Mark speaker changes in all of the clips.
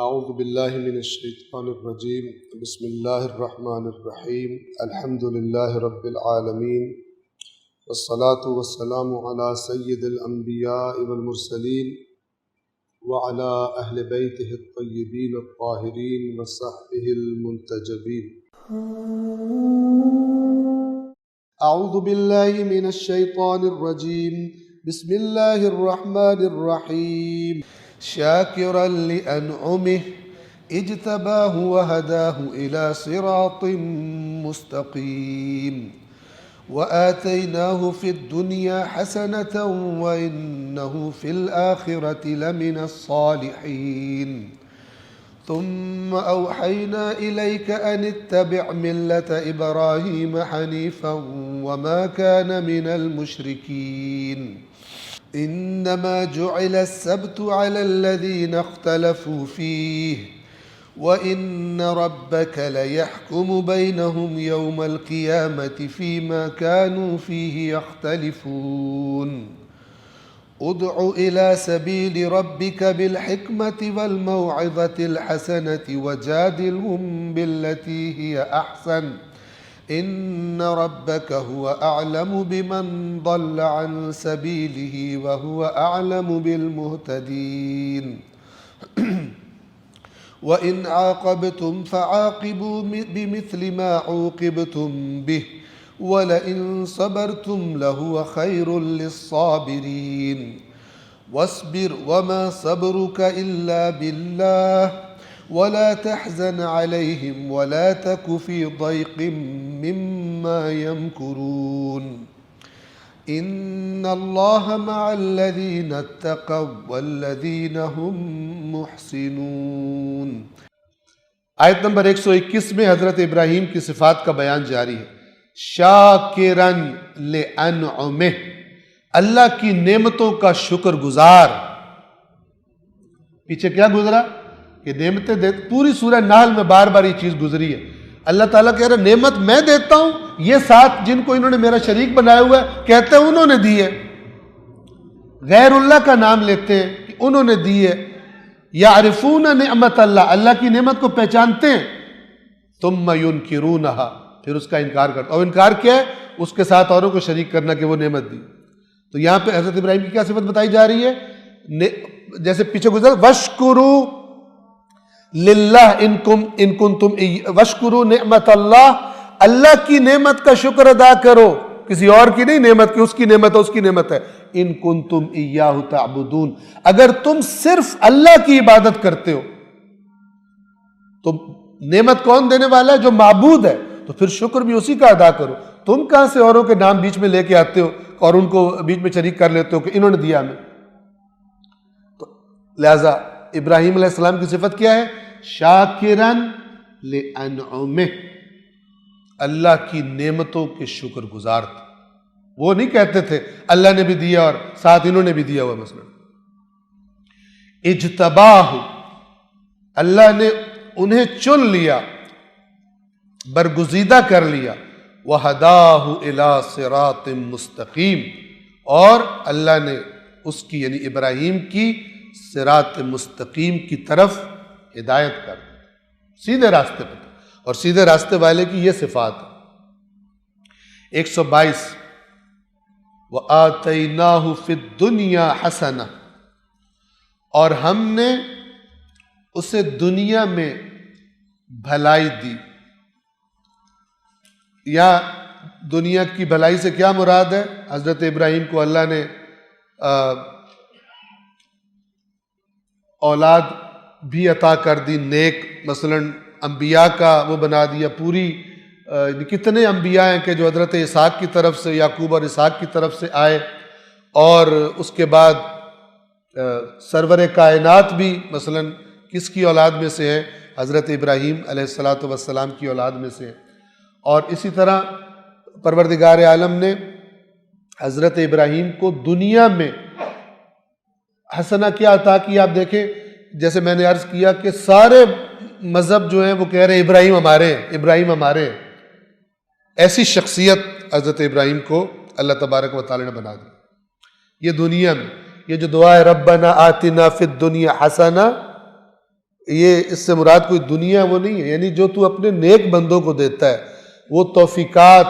Speaker 1: اعوذ باللہ من الشیطان الرجیم بسم اللہ الرحمن الرحیم الحمد للہ رب العالمین والصلاة والسلام علی سید الانبیاء والمرسلین وعلی اہل بیتہ الطیبین الطاہرین وصحبہ المنتجبین۔ اعوذ باللہ من الشیطان الرجیم بسم اللہ الرحمن الرحیم شاکرا لأنعمه اجتباه وهداه إلى صراط مستقيم وآتيناه في الدنيا حسنة وإنه في الآخرة لمن الصالحين ثم أوحينا إليك أن اتبع ملة إبراهيم حنيفا وما كان من المشركين إنما جعل السبت على الذين اختلفوا فيه وإن ربك ليحكم بينهم يوم القيامة فيما كانوا فيه يختلفون ادع إلى سبيل ربك بالحكمة والموعظة الحسنة وجادلهم بالتي هي أحسن إن ربك هو أعلم بمن ضل عن سبيله وهو أعلم بالمهتدين وإن عاقبتم فعاقبوا بمثل ما عوقبتم به ولئن صبرتم لهو خير للصابرين واصبر وما صبرك إلا بالله ولا تحزن عليهم ولا تك في ضيق مما يمكرون إن الله مع الذين اتقوا والذين هم محسنون۔ آیت نمبر 121 میں حضرت ابراہیم کی صفات کا بیان جاری ہے۔ شاکرن لانعمہ، اللہ کی نعمتوں کا شکر گزار۔ پیچھے کیا گزرا کہ نعمتیں دیتے، پوری سورہ نحل میں بار بار یہ چیز گزری ہے۔ اللہ تعالیٰ کہہ رہا نعمت میں دیتا ہوں، یہ ساتھ جن کو انہوں نے میرا شریک بنایا ہوا ہے کہتے ہیں انہوں نے دی ہے، غیر اللہ کا نام لیتے ہیں کہ انہوں نے دی ہے۔ یعرفون نعمت اللہ، اللہ کی نعمت کو پہچانتے ہیں، ثم ینکرونہا، پھر اس کا انکار کرتا۔ اور انکار کیا ہے؟ اس کے ساتھ اوروں کو شریک کرنا کہ وہ نعمت دی۔ تو یہاں پہ حضرت ابراہیم کی کیا صفت بتائی جا رہی ہے؟ جیسے پیچھے گزر وَاشْكُرُوا لِلَّهِ إِن كُنتُمْ وَاشْكُرُوا نِعْمَتَ اللَّهِ، اللہ کی نعمت کا شکر ادا کرو، کسی اور کی نہیں نعمت کی، اس کی نعمت ہے، اس کی نعمت ہے۔ إِن كُنتُمْ إِيَّاهُ تَعْبُدُونَ، اگر تم صرف اللہ کی عبادت کرتے ہو تو نعمت کون دینے والا ہے؟ جو معبود ہے، تو پھر شکر بھی اسی کا ادا کرو۔ تم کہاں سے اوروں کے نام بیچ میں لے کے آتے ہو اور ان کو بیچ میں شریک کر لیتے ہو کہ انہوں نے دیا ہمیں؟ تو لہذا ابراہیم علیہ السلام کی صفت کیا ہے؟ شاکرن لانعمہ، اللہ کی نعمتوں کے شکر گزار تھے۔ وہ نہیں کہتے تھے اللہ نے بھی دیا اور ساتھ انہوں نے بھی دیا ہوا۔ مثلا اجتباہ، اللہ نے انہیں چن لیا، برگزیدہ کر لیا، وَهَدَاهُ إِلَىٰ صِرَاطٍ مُسْتَقِيم، اور اللہ نے اس کی یعنی ابراہیم کی صراط مستقیم کی طرف ہدایت کر دی، سیدھے راستے پر۔ اور سیدھے راستے والے کی یہ صفات ہے۔ 122 وَآتَيْنَاهُ فِي الدُّنْيَا حَسَنَةً، اور ہم نے اسے دنیا میں بھلائی دی۔ یا دنیا کی بھلائی سے کیا مراد ہے؟ حضرت ابراہیم کو اللہ نے اولاد بھی عطا کر دی نیک، مثلا انبیاء کا وہ بنا دیا۔ پوری کتنے انبیاء ہیں کہ جو حضرت اسحاق کی طرف سے، یعقوب اور اسحاق کی طرف سے آئے، اور اس کے بعد سرور کائنات بھی مثلا کس کی اولاد میں سے ہے؟ حضرت ابراہیم علیہ السلام کی اولاد میں سے ہے۔ اور اسی طرح پروردگار عالم نے حضرت ابراہیم کو دنیا میں حسنہ کیا عطا کیا؟ آپ دیکھیں، جیسے میں نے عرض کیا کہ سارے مذہب جو ہیں وہ کہہ رہے ہیں ابراہیم ہمارے ہیں، ابراہیم ہمارے ہیں۔ ایسی شخصیت حضرت ابراہیم کو اللہ تبارک و تعالی نے بنا دی۔ یہ دنیا میں یہ جو دعا ہے ربنا آتنا فی الدنیا حسنہ، یہ اس سے مراد کوئی دنیا وہ نہیں ہے، یعنی جو تو اپنے نیک بندوں کو دیتا ہے وہ توفیقات،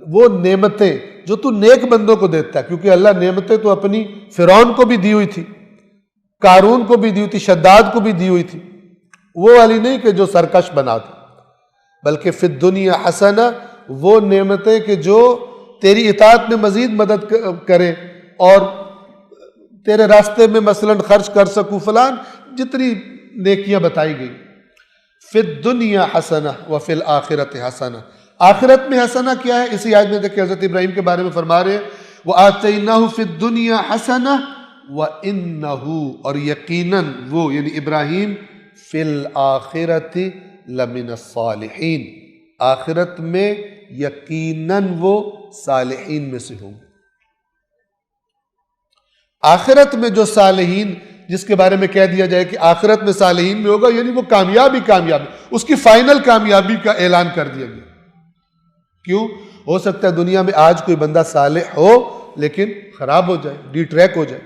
Speaker 1: وہ نعمتیں جو تو نیک بندوں کو دیتا ہے، کیونکہ اللہ نعمتیں تو اپنی فرعون کو بھی دی ہوئی تھی، قارون کو بھی دی ہوئی تھی، شداد کو بھی دی ہوئی تھی، وہ والی نہیں کہ جو سرکش بنا تھا، بلکہ فی الدنیا حسنہ، وہ نعمتیں کہ جو تیری اطاعت میں مزید مدد کرے اور تیرے راستے میں مثلا خرچ کر سکوں، فلان جتنی نیکیاں بتائی گئی. فی الدنیا حسنہ وفی الآخرۃ حسنہ، آخرت میں حسنہ کیا ہے؟ اسی آیت میں دیکھیں حضرت ابراہیم کے بارے میں فرما رہے ہیں وَآتَيْنَاهُ فِي الدُّنْيَا حَسَنَةً وَإِنَّهُ، اور یقیناً وہ یعنی ابراہیم فی الآخرۃ لمن الصالحین، آخرت میں یقیناً وہ صالحین میں سے ہوں گے. آخرت میں جو صالحین، جس کے بارے میں کہہ دیا جائے کہ آخرت میں صالحین میں ہوگا، یعنی وہ کامیابی اس کی فائنل کامیابی کا اعلان کر دیا گیا. کیوں؟ ہو سکتا ہے دنیا میں آج کوئی بندہ صالح ہو لیکن خراب ہو جائے، ڈی ٹریک ہو جائے.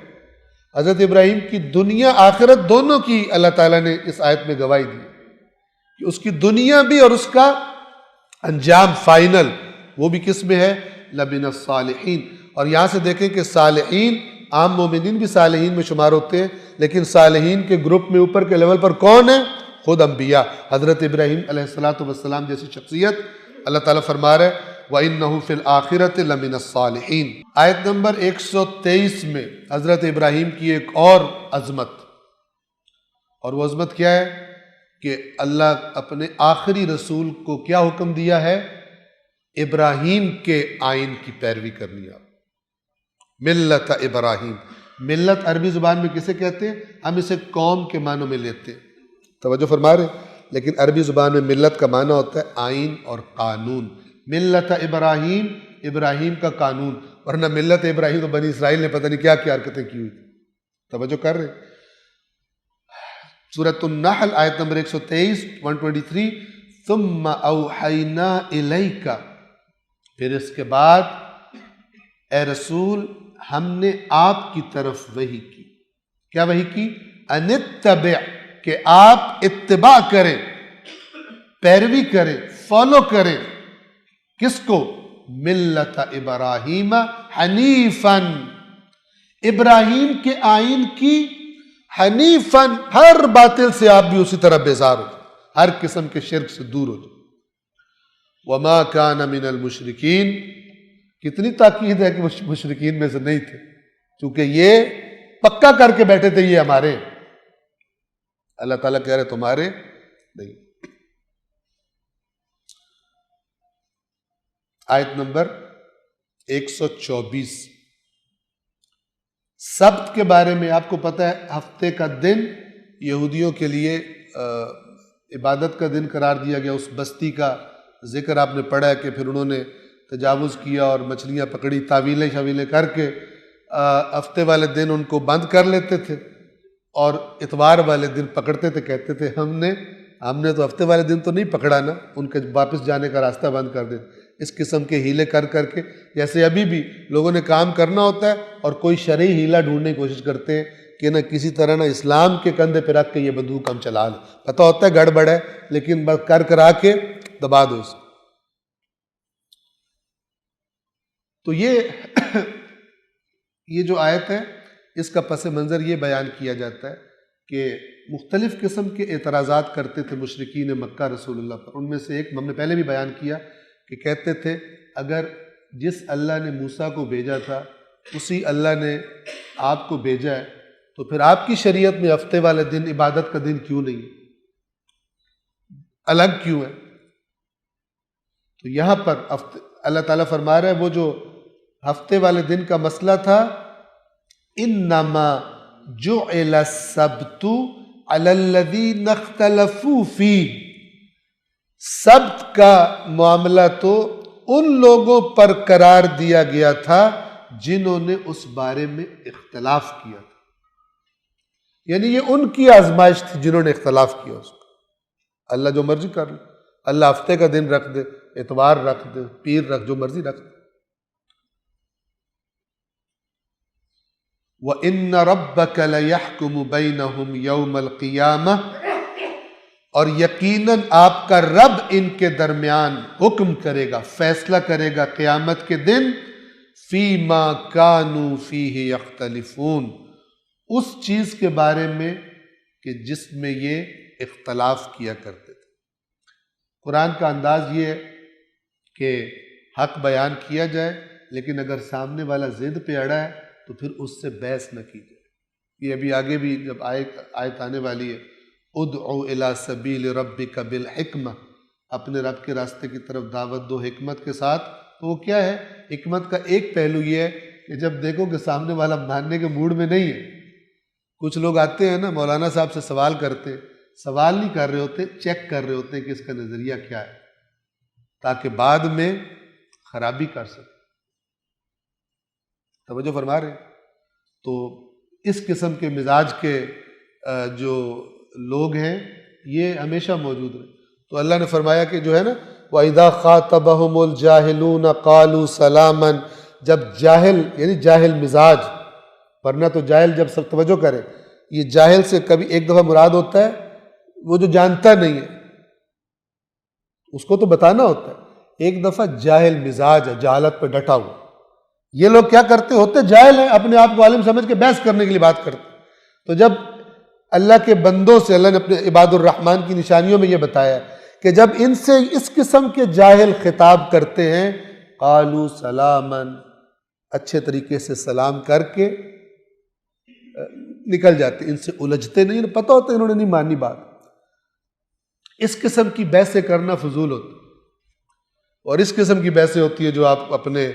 Speaker 1: حضرت ابراہیم کی دنیا آخرت دونوں کی اللہ تعالیٰ نے اس آیت میں گواہی دی کہ اس کی دنیا بھی اور اس کا انجام فائنل وہ بھی کس میں ہے؟ لمن الصالحین. اور یہاں سے دیکھیں کہ صالحین، عام مومنین بھی صالحین میں شمار ہوتے ہیں، لیکن صالحین کے گروپ میں اوپر کے لیول پر کون ہے؟ خود انبیاء. حضرت ابراہیم علیہ السلام جیسی شخصیت اللہ تعالیٰ فرما رہے وَإِنَّهُ فِي الْآخِرَةِ لَمِنَ الصَّالِحِينَ. آیت نمبر 123 میں حضرت ابراہیم کی ایک اور عظمت، اور وہ عظمت کیا ہے کہ اللہ اپنے آخری رسول کو کیا حکم دیا ہے؟ ابراہیم کے آئین کی پیروی کرنی ہے. ملت ابراہیم، ملت عربی زبان میں کسے کہتے ہیں؟ ہم اسے قوم کے معنوں میں لیتے ہیں، توجہ فرما رہے ہیں، لیکن عربی زبان میں ملت کا معنی ہوتا ہے آئین اور قانون. ملت ابراہیم، ابراہیم کا قانون، ورنہ ملت ابراہیم تو بنی اسرائیل نے پتہ نہیں کیا کیا حرکتیں کی ہوئی تھی. توجہ کر رہے ہیں؟ سورۃ النحل آیت نمبر 123 123 ثم اوحینا الیک، پھر اس کے بعد اے رسول ہم نے آپ کی طرف وحی کی. کیا وحی کی؟ ان اتبع، کہ آپ اتباع کریں، پیروی کریں، فالو کریں. کس کو؟ ملت ابراہیم حنیفاً، ابراہیم کے آئین کی، حنیفاً، ہر باطل سے آپ بھی اسی طرح بیزار ہو جائیں، ہر قسم کے شرک سے دور ہو جائیں. وما کان من المشرکین، کتنی تاکید ہے کہ وہ مشرکین میں سے نہیں تھے، کیونکہ یہ پکا کر کے بیٹھے تھے یہ ہمارے. اللہ تعالیٰ کہہ رہے تمہارے نہیں. آیت نمبر 124 سبت کے بارے میں آپ کو پتہ ہے ہفتے کا دن یہودیوں کے لیے عبادت کا دن قرار دیا گیا. اس بستی کا ذکر آپ نے پڑھا ہے کہ پھر انہوں نے تجاوز کیا اور مچھلیاں پکڑی، تعویلیں کر کے ہفتے والے دن ان کو بند کر لیتے تھے اور اتوار والے دن پکڑتے تھے، کہتے تھے ہم نے تو ہفتے والے دن تو نہیں پکڑا نا، ان کے واپس جانے کا راستہ بند کر دیتے. اس قسم کے ہیلے کر کے، جیسے ابھی بھی لوگوں نے کام کرنا ہوتا ہے اور کوئی شرعی ہیلا ڈھونڈنے کی کوشش کرتے ہیں کہ نہ کسی طرح نہ اسلام کے کندھے پہ رکھ کے یہ بندوق ہم چلا لیں. پتہ ہوتا ہے گڑبڑ ہے لیکن بس کرا کے دبا دو اس کو. تو یہ جو آیت ہے اس کا پس منظر یہ بیان کیا جاتا ہے کہ مختلف قسم کے اعتراضات کرتے تھے مشرکین مکہ رسول اللہ پر. ان میں سے ایک ہم نے پہلے بھی بیان کیا کہ کہتے تھے اگر جس اللہ نے موسیٰ کو بھیجا تھا اسی اللہ نے آپ کو بھیجا ہے تو پھر آپ کی شریعت میں ہفتے والے دن عبادت کا دن کیوں نہیں، الگ کیوں ہے؟ تو یہاں پر اللہ تعالیٰ فرما رہا ہے وہ جو ہفتے والے دن کا مسئلہ تھا، انما جعل السبت علی الذین اختلفوا فیہ، سبت کا معاملہ تو ان لوگوں پر قرار دیا گیا تھا جنہوں نے اس بارے میں اختلاف کیا تھا. یعنی یہ ان کی آزمائش تھی جنہوں نے اختلاف کیا اس کو. اللہ جو مرضی کر لے، اللہ ہفتے کا دن رکھ دے، اتوار رکھ دے، پیر رکھ، جو مرضی رکھ دے. وَإِنَّ رَبَّكَ لَيَحْكُمُ بَيْنَهُمْ يَوْمَ الْقِيَامَةِ، اور یقیناً آپ کا رب ان کے درمیان حکم کرے گا، فیصلہ کرے گا قیامت کے دن، فِيمَا كَانُوا فِيهِ يَخْتَلِفُونَ، اس چیز کے بارے میں کہ جس میں یہ اختلاف کیا کرتے تھے۔ قرآن کا انداز یہ ہے کہ حق بیان کیا جائے، لیکن اگر سامنے والا ضد پہ اڑا ہے تو پھر اس سے بحث نہ کی جائے۔ یہ ابھی آگے بھی جب آیت آنے والی ہے، ادعو الی سبیل ربک بالحکمہ، اپنے رب کے راستے کی طرف دعوت دو حکمت کے ساتھ۔ تو وہ کیا ہے؟ حکمت کا ایک پہلو یہ ہے کہ جب دیکھو کہ سامنے والا ماننے کے موڈ میں نہیں ہے، کچھ لوگ آتے ہیں نا مولانا صاحب سے سوال کرتے، سوال نہیں کر رہے ہوتے، چیک کر رہے ہوتے ہیں کہ اس کا نظریہ کیا ہے، تاکہ بعد میں خرابی کر سکے۔ توجہ فرما رہے ہیں؟ تو اس قسم کے مزاج کے جو لوگ ہیں یہ ہمیشہ موجود رہے۔ تو اللہ نے فرمایا کہ جو ہے نا وَإِذَا خَاطَبَهُمُ الْجَاهِلُونَ قَالُوا سَلَامًا، جب جاہل یعنی جاہل مزاج، ورنہ تو جاہل جب سب توجہ کرے، یہ جاہل سے کبھی ایک دفعہ مراد ہوتا ہے وہ جو جانتا نہیں ہے، اس کو تو بتانا ہوتا ہے، ایک دفعہ جاہل مزاج ہے، جہالت پہ ڈٹا ہوا۔ یہ لوگ کیا کرتے ہوتے؟ جاہل ہیں، اپنے آپ کو عالم سمجھ کے بحث کرنے کے لیے بات کرتے۔ تو جب اللہ کے بندوں سے، اللہ نے اپنے عباد الرحمن کی نشانیوں میں یہ بتایا کہ جب ان سے اس قسم کے جاہل خطاب کرتے ہیں، قالوا سلاما، اچھے طریقے سے سلام کر کے نکل جاتے، ان سے الجھتے نہیں، پتہ ہوتا ہے انہوں نے نہیں مانی بات۔ اس قسم کی بحثیں کرنا فضول ہوتی، اور اس قسم کی بحثیں ہوتی ہے جو آپ اپنے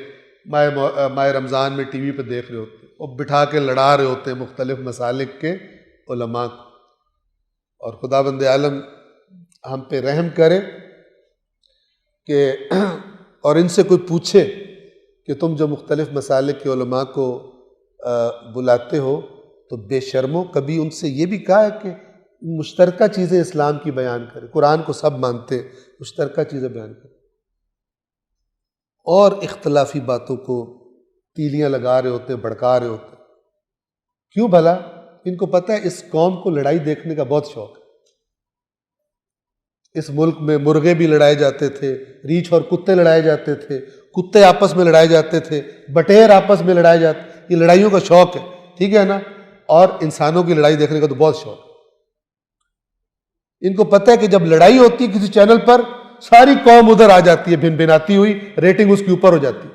Speaker 1: ماہ رمضان میں ٹی وی پہ دیکھ رہے ہوتے ہیں، اور بٹھا کے لڑا رہے ہوتے ہیں مختلف مسالک کے علماء کو۔ اور خداوند عالم ہم پہ رحم کرے کہ اور ان سے کوئی پوچھے کہ تم جو مختلف مسالک کے علماء کو بلاتے ہو تو بے شرمو، کبھی ان سے یہ بھی کہا ہے کہ مشترکہ چیزیں اسلام کی بیان کریں؟ قرآن کو سب مانتے، مشترکہ چیزیں بیان کریں، اور اختلافی باتوں کو تیلیاں لگا رہے ہوتے ہیں، بھڑکا رہے ہوتے ہیں۔ کیوں بھلا؟ ان کو پتہ ہے اس قوم کو لڑائی دیکھنے کا بہت شوق ہے۔ اس ملک میں مرغے بھی لڑائے جاتے تھے، ریچھ اور کتے لڑائے جاتے تھے، کتے آپس میں لڑائے جاتے تھے، بٹیر آپس میں لڑائے جاتے، یہ لڑائیوں کا شوق ہے، ٹھیک ہے نا؟ اور انسانوں کی لڑائی دیکھنے کا تو بہت شوق ہے۔ ان کو پتہ ہے کہ جب لڑائی ہوتی ہے کسی چینل پر، ساری قوم ادھر آ جاتی ہے بھن بھناتی ہوئی، ریٹنگ اس کے اوپر ہو جاتی ہے۔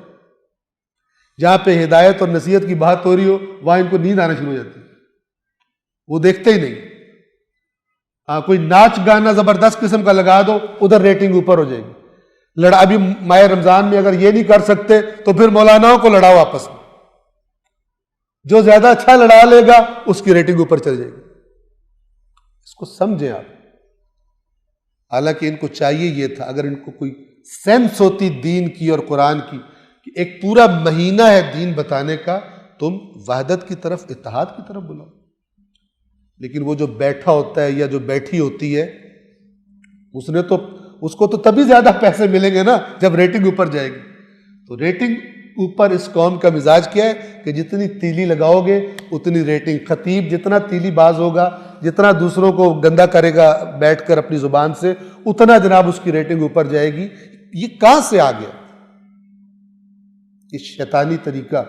Speaker 1: جہاں پہ ہدایت اور نصیحت کی بات ہو رہی ہو وہاں ان کو نیند آنا شروع ہو جاتی ہے، وہ دیکھتے ہی نہیں۔ ہاں کوئی ناچ گانا زبردست قسم کا لگا دو، ادھر ریٹنگ اوپر ہو جائے گی۔ ابھی ماہ رمضان میں اگر یہ نہیں کر سکتے تو پھر مولاناؤں کو لڑاؤ آپس میں، جو زیادہ اچھا لڑا لے گا اس کی ریٹنگ اوپر چل جائے گی۔ اس کو سمجھیں آپ۔ حالانکہ ان کو چاہیے یہ تھا، اگر ان کو کوئی سینس ہوتی دین کی اور قرآن کی کہ ایک پورا مہینہ ہے دین بتانے کا، تم وحدت کی طرف، اتحاد کی طرف بلاؤ۔ لیکن وہ جو بیٹھا ہوتا ہے یا جو بیٹھی ہوتی ہے، اس کو تو تبھی زیادہ پیسے ملیں گے نا جب ریٹنگ اوپر جائے گی۔ تو ریٹنگ اوپر اس قوم کا مزاج کیا ہے کہ جتنی تیلی لگاؤ گے اتنی ریٹنگ۔ خطیب جتنا تیلی باز ہوگا، جتنا دوسروں کو گندا کرے گا بیٹھ کر اپنی زبان سے، اتنا جناب اس کی ریٹنگ اوپر جائے گی۔ یہ کہاں سے آ گیا یہ شیطانی طریقہ؟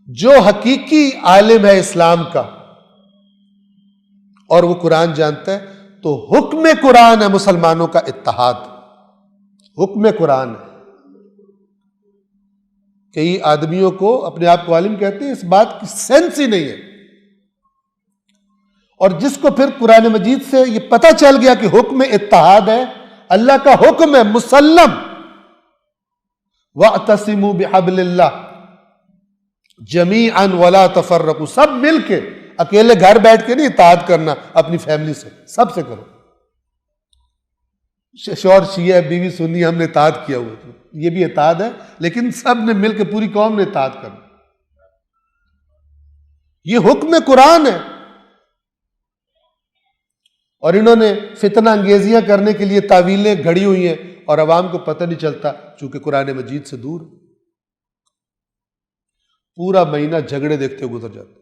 Speaker 1: جو حقیقی عالم ہے اسلام کا اور وہ قرآن جانتا ہے، تو حکم قرآن ہے مسلمانوں کا اتحاد، حکم قرآن ہے۔ کئی آدمیوں کو اپنے آپ کو عالم کہتے ہیں، اس بات کی سینس ہی نہیں ہے۔ اور جس کو پھر قرآن مجید سے یہ پتہ چل گیا کہ حکم اتحاد ہے، اللہ کا حکم ہے مسلم، وَاعْتَصِمُوا بِحَبْلِ اللَّهِ جَمِيعًا وَلَا تَفَرَّقُوا، سب مل کے، اکیلے گھر بیٹھ کے نہیں اتحاد کرنا، اپنی فیملی سے، سب سے کرو۔ شوہر شیعہ، بیوی سنی، ہم نے اتحاد کیا ہوا تھا، یہ بھی اتحاد ہے، لیکن سب نے مل کے، پوری قوم نے اتحاد کرنا۔ یہ حکم قرآن ہے، اور انہوں نے فتنہ انگیزیاں کرنے کے لیے تعویلیں گھڑی ہوئی ہیں، اور عوام کو پتہ نہیں چلتا چونکہ قرآن مجید سے دور۔ پورا مہینہ جھگڑے دیکھتے ہوئے گزر جاتا۔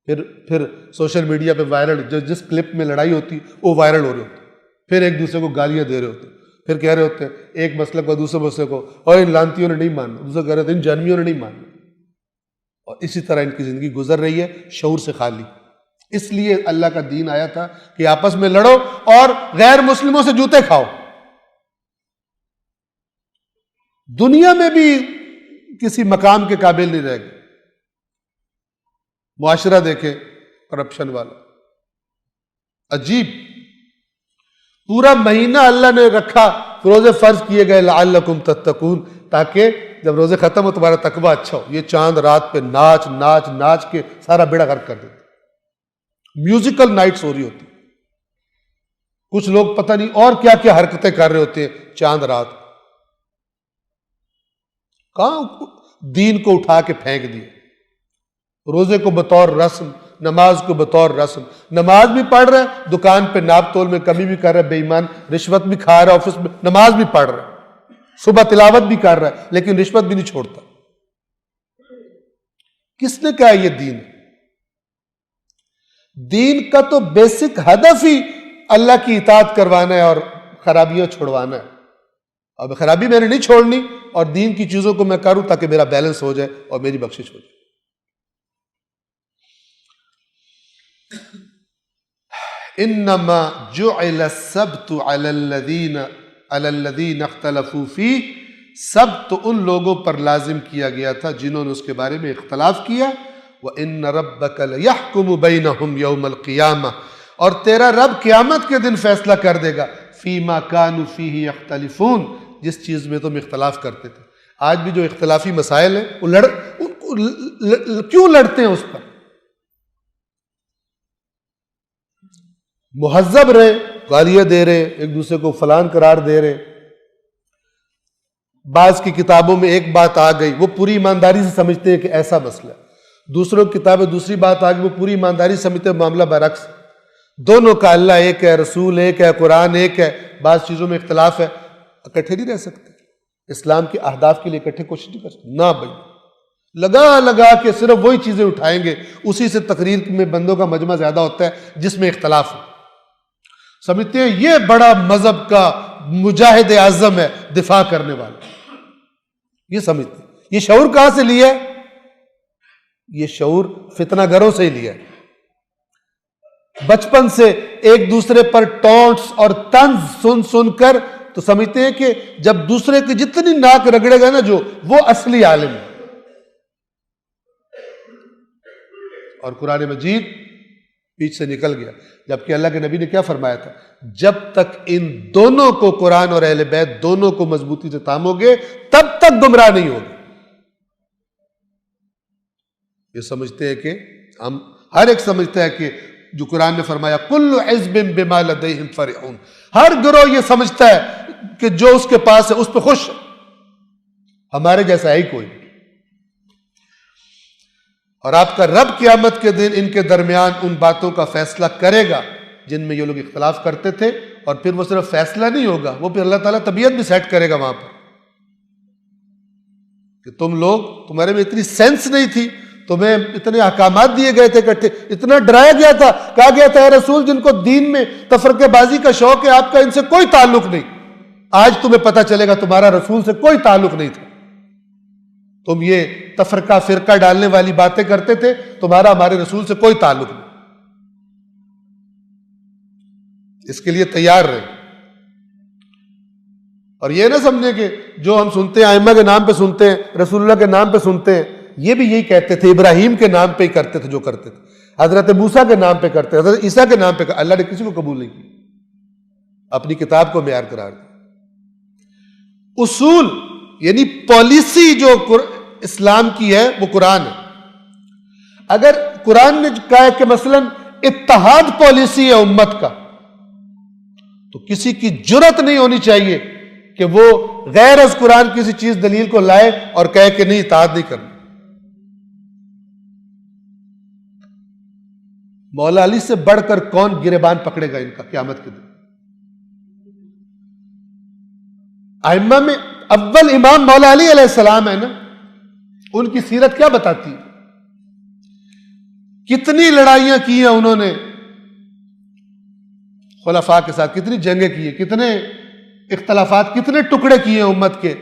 Speaker 1: پھر سوشل میڈیا پہ وائرل جس کلپ میں لڑائی ہوتی وہ وائرل ہو رہے ہوتے، پھر ایک دوسرے کو گالیاں دے رہے ہوتے، پھر کہہ رہے ہوتے ہیں ایک مسئلہ کو دوسرے مسئلے کو، اور ان لانتیوں نے نہیں ماننا، دوسرے کہہ رہے تھے ان جہنمیوں نے نہیں ماننا، اور اسی طرح ان کی زندگی گزر رہی ہے شعور سے خالی۔ اس لیے اللہ کا دین آیا تھا کہ آپس میں لڑو اور غیر مسلموں سے جوتے کھاؤ۔ دنیا میں بھی کسی مقام کے قابل نہیں رہ گئے۔ معاشرہ دیکھیں کرپشن والا، عجیب۔ پورا مہینہ اللہ نے رکھا، روزے فرض کیے گئے لعلکم تتقون، تاکہ جب روزے ختم ہو تمہارا تقوی اچھا ہو۔ یہ چاند رات پہ ناچ ناچ ناچ کے سارا بیڑا غرق کر دیتے، میوزیکل نائٹس ہو رہی ہوتی، کچھ لوگ پتہ نہیں اور کیا کیا حرکتیں کر رہے ہوتے ہیں چاند رات۔ کہاں دین کو اٹھا کے پھینک دیے، روزے کو بطور رسم، نماز کو بطور رسم، نماز بھی پڑھ رہا ہے، دکان پہ ناپ تول میں کمی بھی کر رہا ہے بے ایمان، رشوت بھی کھا رہا ہے، آفس میں نماز بھی پڑھ رہا ہے، صبح تلاوت بھی کر رہا ہے، لیکن رشوت بھی نہیں چھوڑتا۔ کس نے کہا یہ دین ہے؟ دین کا تو بیسک ہدف ہی اللہ کی اطاعت کروانا ہے اور خرابیاں چھوڑوانا ہے۔ اب خرابی میں نے نہیں چھوڑنی اور دین کی چیزوں کو میں کروں تاکہ میرا بیلنس ہو جائے اور میری بخشش ہو جائے۔ انما جعل السبت علی الذین اختلفوا فیہ، سبت ان لوگوں پر لازم کیا گیا تھا جنہوں نے اس کے بارے میں اختلاف کیا۔ وَإِنَّ رَبَّكَ لَيَحْكُمُ بَيْنَهُمْ يَوْمَ الْقِيَامَةِ، اور تیرا رب قیامت کے دن فیصلہ کر دے گا، فِيمَا كَانُوا فِيهِ يَخْتَلِفُونَ، جس چیز میں تم اختلاف کرتے تھے۔ آج بھی جو اختلافی مسائل ہیں وہ کیوں لڑتے ہیں اس پر؟ مہذب رہے، گالیاں دے رہے، ایک دوسرے کو فلان قرار دے رہے۔ بعض کی کتابوں میں ایک بات آ گئی، وہ پوری ایمانداری سے سمجھتے ہیں کہ ایسا مسئلہ ہے، دوسروں کی کتابیں دوسری بات آ گئی، وہ پوری ایمانداری سے سمجھتے ہیں معاملہ برعکس۔ دونوں کا اللہ ایک ہے، رسول ایک ہے، قرآن ایک ہے، بعض چیزوں میں اختلاف ہے، اکٹھے نہیں رہ سکتے۔ اسلام کے اہداف کے لیے اکٹھے کوشش نہیں کر سکتے، نہ بھائی، لگا لگا کے صرف وہی چیزیں اٹھائیں گے، اسی سے تقریر میں بندوں کا مجمع زیادہ ہوتا ہے جس میں اختلاف ہے۔ سمجھتے ہیں یہ بڑا مذہب کا مجاہد اعظم ہے، دفاع کرنے والا، یہ سمجھتے ہیں۔ یہ شعور کہاں سے لیا ہے؟ یہ شعور فتنہ گروں سے ہی لیا ہے۔ بچپن سے ایک دوسرے پر ٹونٹس اور طنز سن سن کر تو سمجھتے ہیں کہ جب دوسرے کی جتنی ناک رگڑے گا نا جو، وہ اصلی عالم ہے۔ اور قرآن مجید پیچھے سے نکل گیا، جبکہ اللہ کے نبی نے کیا فرمایا تھا؟ جب تک ان دونوں کو، قرآن اور اہل بیت دونوں کو مضبوطی سے تھامو گے تب تک گمراہ نہیں ہوگے۔ یہ سمجھتے ہیں کہ ہم ہر ایک سمجھتا ہے کہ جو قرآن نے فرمایا کل حزب بما لدیہم فرحون، ہر گروہ یہ سمجھتا ہے کہ جو اس کے پاس ہے اس پہ خوش ہے، ہمارے جیسا ہے ہی کوئی۔ اور آپ کا رب قیامت کے دن ان کے درمیان ان باتوں کا فیصلہ کرے گا جن میں یہ لوگ اختلاف کرتے تھے، اور پھر وہ صرف فیصلہ نہیں ہوگا، وہ پھر اللہ تعالیٰ طبیعت بھی سیٹ کرے گا وہاں پر کہ تم لوگ، تمہارے میں اتنی سینس نہیں تھی، تمہیں اتنے احکامات دیے گئے تھے اکٹھے، اتنا ڈرایا گیا تھا، کہا گیا تھا اے رسول جن کو دین میں تفرقے بازی کا شوق ہے آپ کا ان سے کوئی تعلق نہیں، آج تمہیں پتہ چلے گا تمہارا رسول سے کوئی تعلق نہیں تھا، تم یہ تفرقہ فرقہ ڈالنے والی باتیں کرتے تھے، تمہارا ہمارے رسول سے کوئی تعلق نہیں۔ اس کے لیے تیار رہے، اور یہ نہ سمجھیں کہ جو ہم سنتے ہیں ائمہ کے نام پہ سنتے ہیں، رسول اللہ کے نام پہ سنتے ہیں، یہ بھی یہی کہتے تھے، ابراہیم کے نام پہ ہی کرتے تھے جو کرتے تھے، حضرت موسیٰ کے نام پہ کرتے، حضرت عیسیٰ کے نام پہ کرتے، اللہ نے کسی کو قبول نہیں کیا، اپنی کتاب کو معیار قرار دیا۔ اصول یعنی پالیسی جو اسلام کی ہے وہ قرآن ہے۔ اگر قرآن نے کہا کہ مثلا اتحاد پالیسی ہے امت کا، تو کسی کی جرت نہیں ہونی چاہیے کہ وہ غیر از قرآن کسی چیز دلیل کو لائے اور کہے کہ نہیں اتحاد نہیں کرنا۔ مولا علی سے بڑھ کر کون گریبان پکڑے گا ان کا قیامت کے دن؟ ائمہ میں اول امام مولا علی علیہ السلام ہے نا، ان کی سیرت کیا بتاتی ہے؟ کتنی لڑائیاں کی ہیں انہوں نے خلفاء کے ساتھ، کتنی جنگیں کی ہیں، کتنے اختلافات، کتنے ٹکڑے کیے ہیں امت کے،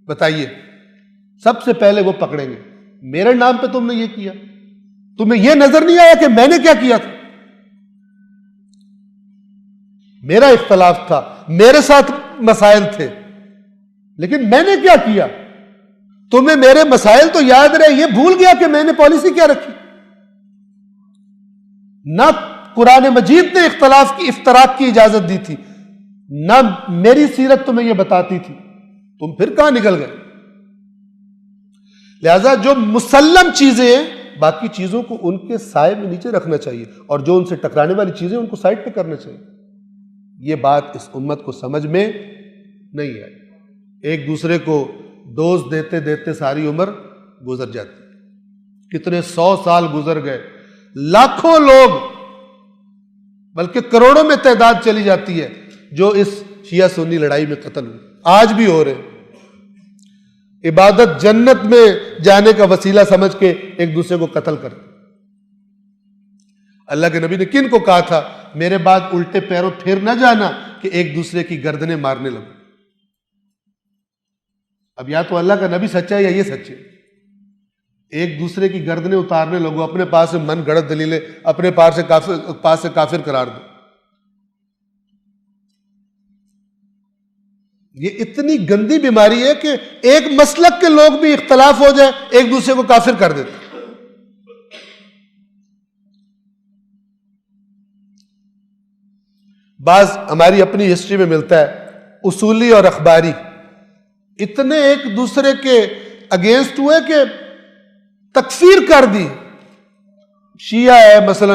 Speaker 1: بتائیے. سب سے پہلے وہ پکڑیں گے میرے نام پہ تم نے یہ کیا، تمہیں یہ نظر نہیں آیا کہ میں نے کیا کیا تھا، میرا اختلاف تھا، میرے ساتھ مسائل تھے، لیکن میں نے کیا کیا. تمہیں میرے مسائل تو یاد رہے، یہ بھول گیا کہ میں نے پالیسی کیا رکھی. نہ قرآن مجید نے اختلاف کی، افتراق کی اجازت دی تھی، نہ میری سیرت تمہیں یہ بتاتی تھی، تم پھر کہاں نکل گئے. لہذا جو مسلم چیزیں ہیں باقی چیزوں کو ان کے سائے میں نیچے رکھنا چاہیے، اور جو ان سے ٹکرانے والی چیزیں ان کو سائڈ پہ کرنا چاہیے. یہ بات اس امت کو سمجھ میں نہیں آئی. ایک دوسرے کو ڈوز دیتے دیتے ساری عمر گزر جاتی، کتنے 100 سال گزر گئے، لاکھوں لوگ بلکہ کروڑوں میں تعداد چلی جاتی ہے جو اس شیعہ سنی لڑائی میں قتل ہوئے، آج بھی ہو رہے. عبادت جنت میں جانے کا وسیلہ سمجھ کے ایک دوسرے کو قتل کرتے. اللہ کے نبی نے کن کو کہا تھا میرے بعد الٹے پیروں پھر نہ جانا کہ ایک دوسرے کی گردنیں مارنے لگو. اب یا تو اللہ کا نبی سچا ہے یا یہ سچے. ایک دوسرے کی گردنیں اتارنے لگو، اپنے پاس سے من گڑت دلیلیں اپنے پاس سے کافر قرار دو. یہ اتنی گندی بیماری ہے کہ ایک مسلک کے لوگ بھی اختلاف ہو جائے ایک دوسرے کو کافر کر دیتے. بعض ہماری اپنی ہسٹری میں ملتا ہے اصولی اور اخباری اتنے ایک دوسرے کے اگینسٹ ہوئے کہ تکفیر کر دی. شیعہ ہے مثلا،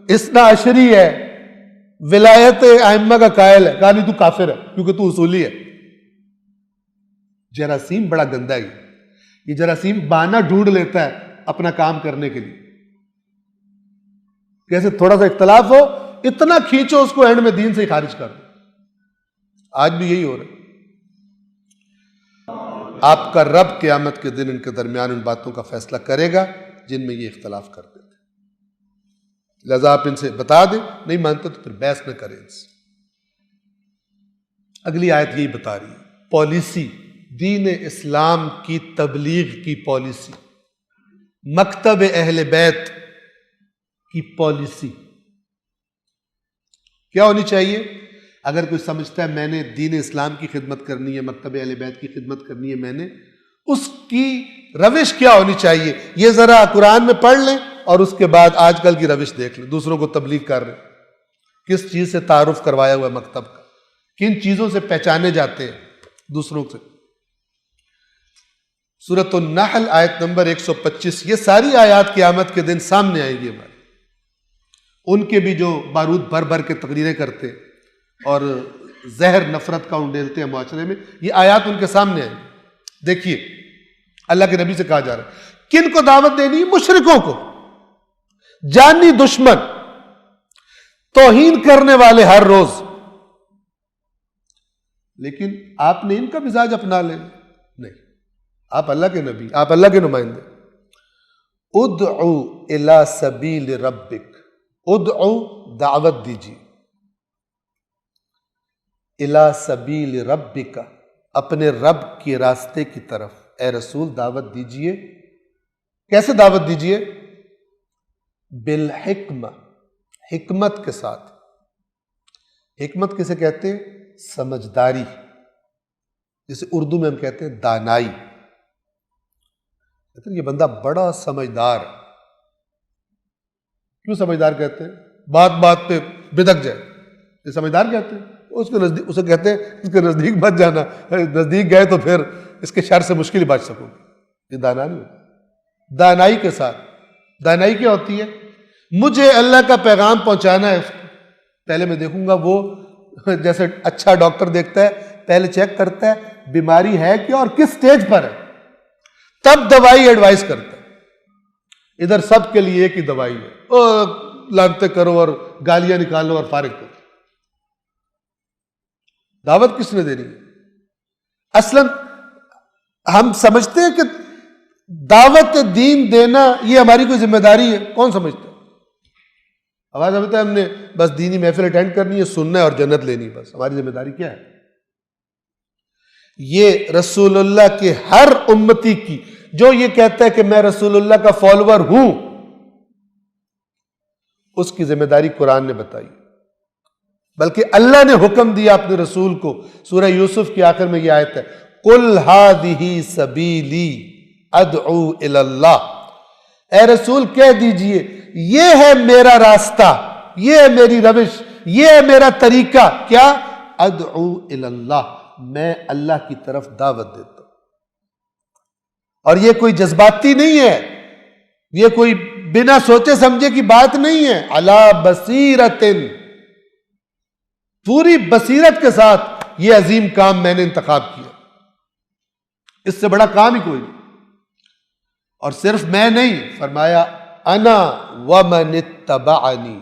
Speaker 1: اثنا عشری ہے، ولایت ائمہ کا قائل ہے، کہا نہیں تو کافر ہے کیونکہ تو اصولی ہے. جراثیم بڑا گندا ہے. یہ جراثیم بہانہ ڈھونڈ لیتا ہے اپنا کام کرنے کے لیے. کیسے تھوڑا سا اختلاف ہو اتنا کھینچو اس کو، اینڈ میں دین سے ہی خارج کر دو. آج بھی یہی ہو رہا ہے. آپ کا رب قیامت کے دن ان کے درمیان ان باتوں کا فیصلہ کرے گا جن میں یہ اختلاف کرتے تھے. لہذا آپ ان سے بتا دیں، نہیں مانتے تو پھر بحث نہ کریں ان سے. اگلی آیت یہی بتا رہی ہے پالیسی، دین اسلام کی تبلیغ کی پالیسی، مکتب اہل بیت کی پالیسی کیا ہونی چاہیے. اگر کوئی سمجھتا ہے میں نے دین اسلام کی خدمت کرنی ہے، مکتب اہل بیت کی خدمت کرنی ہے، میں نے اس کی روش کیا ہونی چاہیے، یہ ذرا قرآن میں پڑھ لیں اور اس کے بعد آج کل کی روش دیکھ لیں. دوسروں کو تبلیغ کر رہے ہیں، کس چیز سے تعارف کروایا ہوا ہے مکتب کا، کن چیزوں سے پہچانے جاتے ہیں دوسروں سے. سورۃ النحل آیت نمبر 125. یہ ساری آیات قیامت کے دن سامنے آئیں گی ہمارے. ان کے بھی جو بارود بھر بھر کے تقریریں کرتے اور زہر نفرت کا انڈیلتے ہیں معاشرے میں، یہ آیات ان کے سامنے آئیں. دیکھیے اللہ کے نبی سے کہا جا رہا ہے کن کو دعوت دینی ہے؟ مشرکوں کو، جانی دشمن، توہین کرنے والے ہر روز. لیکن آپ نے ان کا مزاج اپنا لے نہیں. آپ اللہ کے نبی، آپ اللہ کے نمائندے. ادعو الی سبیل ربک، ادعو دعوت دیجیے، الی سبیل ربک اپنے رب کے راستے کی طرف اے رسول دعوت دیجیے. کیسے دعوت دیجیے؟ بالحکمہ، حکمت کے ساتھ. حکمت کسے کہتے ہیں؟ سمجھداری، جسے اردو میں ہم کہتے ہیں دانائی. کہتے ہیں یہ بندہ بڑا سمجھدار. کیوں سمجھدار کہتے ہیں؟ بات بات پہ بدک جائے یہ سمجھدار کہتے ہیں. اس کے نزدیک، اسے کہتے ہیں اس کے نزدیک مت جانا، نزدیک گئے تو پھر اس کے شر سے مشکل ہی بچ سکو. یہ دانا نہیں ہوتا. دانائی کے ساتھ. دانائی کیا ہوتی ہے؟ مجھے اللہ کا پیغام پہنچانا ہے، پہلے میں دیکھوں گا، وہ جیسے اچھا ڈاکٹر دیکھتا ہے پہلے چیک کرتا ہے بیماری ہے کیا اور کس سٹیج پر ہے، تب دوائی ایڈوائز کرتا ہے. ادھر سب کے لیے ایک ہی دوائی ہے، لانتے کرو اور گالیاں نکالو اور فارغ کرو. دعوت کس نے دینی ہے؟ اصلاً ہم سمجھتے ہیں کہ دعوت دین دینا یہ ہماری کوئی ذمہ داری ہے؟ کون سمجھتا ہے؟ ہمارا سمجھتا ہے ہم نے بس دینی محفل اٹینڈ کرنی ہے، سننا ہے اور جنت لینی، بس ہماری ذمہ داری کیا ہے؟ یہ رسول اللہ کے ہر امتی کی جو یہ کہتا ہے کہ میں رسول اللہ کا فالوور ہوں، اس کی ذمہ داری قرآن نے بتائی، بلکہ اللہ نے حکم دیا اپنے رسول کو۔ سورہ یوسف کے آخر میں یہ آیت ہے، قُلْ هَٰذِهِ سَبِيلِي أَدْعُو إِلَى اللَّهِ، اے رسول کہہ دیجئے یہ ہے میرا راستہ، یہ ہے میری روش، یہ ہے میرا طریقہ، کیا؟ ادعو الی اللہ، میں اللہ کی طرف دعوت دیتا ہوں۔ اور یہ کوئی جذباتی نہیں ہے، یہ کوئی بنا سوچے سمجھے کی بات نہیں ہے، علی بصیرۃ، پوری بصیرت کے ساتھ یہ عظیم کام میں نے انتخاب کیا، اس سے بڑا کام ہی کوئی نہیں۔ اور صرف میں نہیں، فرمایا انا ومن اتبعنی،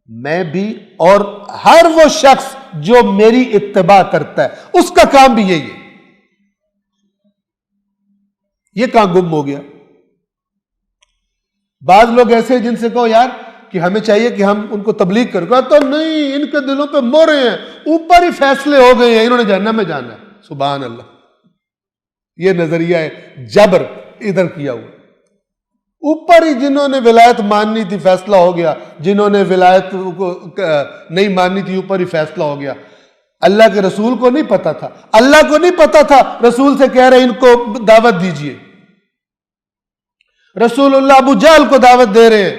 Speaker 1: میں بھی اور ہر وہ شخص جو میری اتباع کرتا ہے اس کا کام بھی یہی ہے۔ یہ کام گم ہو گیا۔ بعض لوگ ایسے جن سے کہو یار کہ ہمیں چاہیے کہ ہم ان کو تبلیغ کریں، کہتا نہیں، ان کے دلوں پہ مورے ہیں، اوپر ہی فیصلے ہو گئے ہیں، انہوں نے جہنم میں جانا ہے۔ سبحان اللہ، یہ نظریہ ہے جبر ادھر کیا ہوا، اوپر ہی جنہوں نے ولایت ماننی تھی فیصلہ ہو گیا، جنہوں نے ولایت کو نہیں ماننی تھی اوپر ہی فیصلہ ہو گیا۔ اللہ کے رسول کو نہیں پتا تھا، اللہ کو نہیں پتا تھا، رسول سے کہہ رہے ان کو دعوت دیجئے۔ رسول اللہ ابو جہل کو دعوت دے رہے ہیں،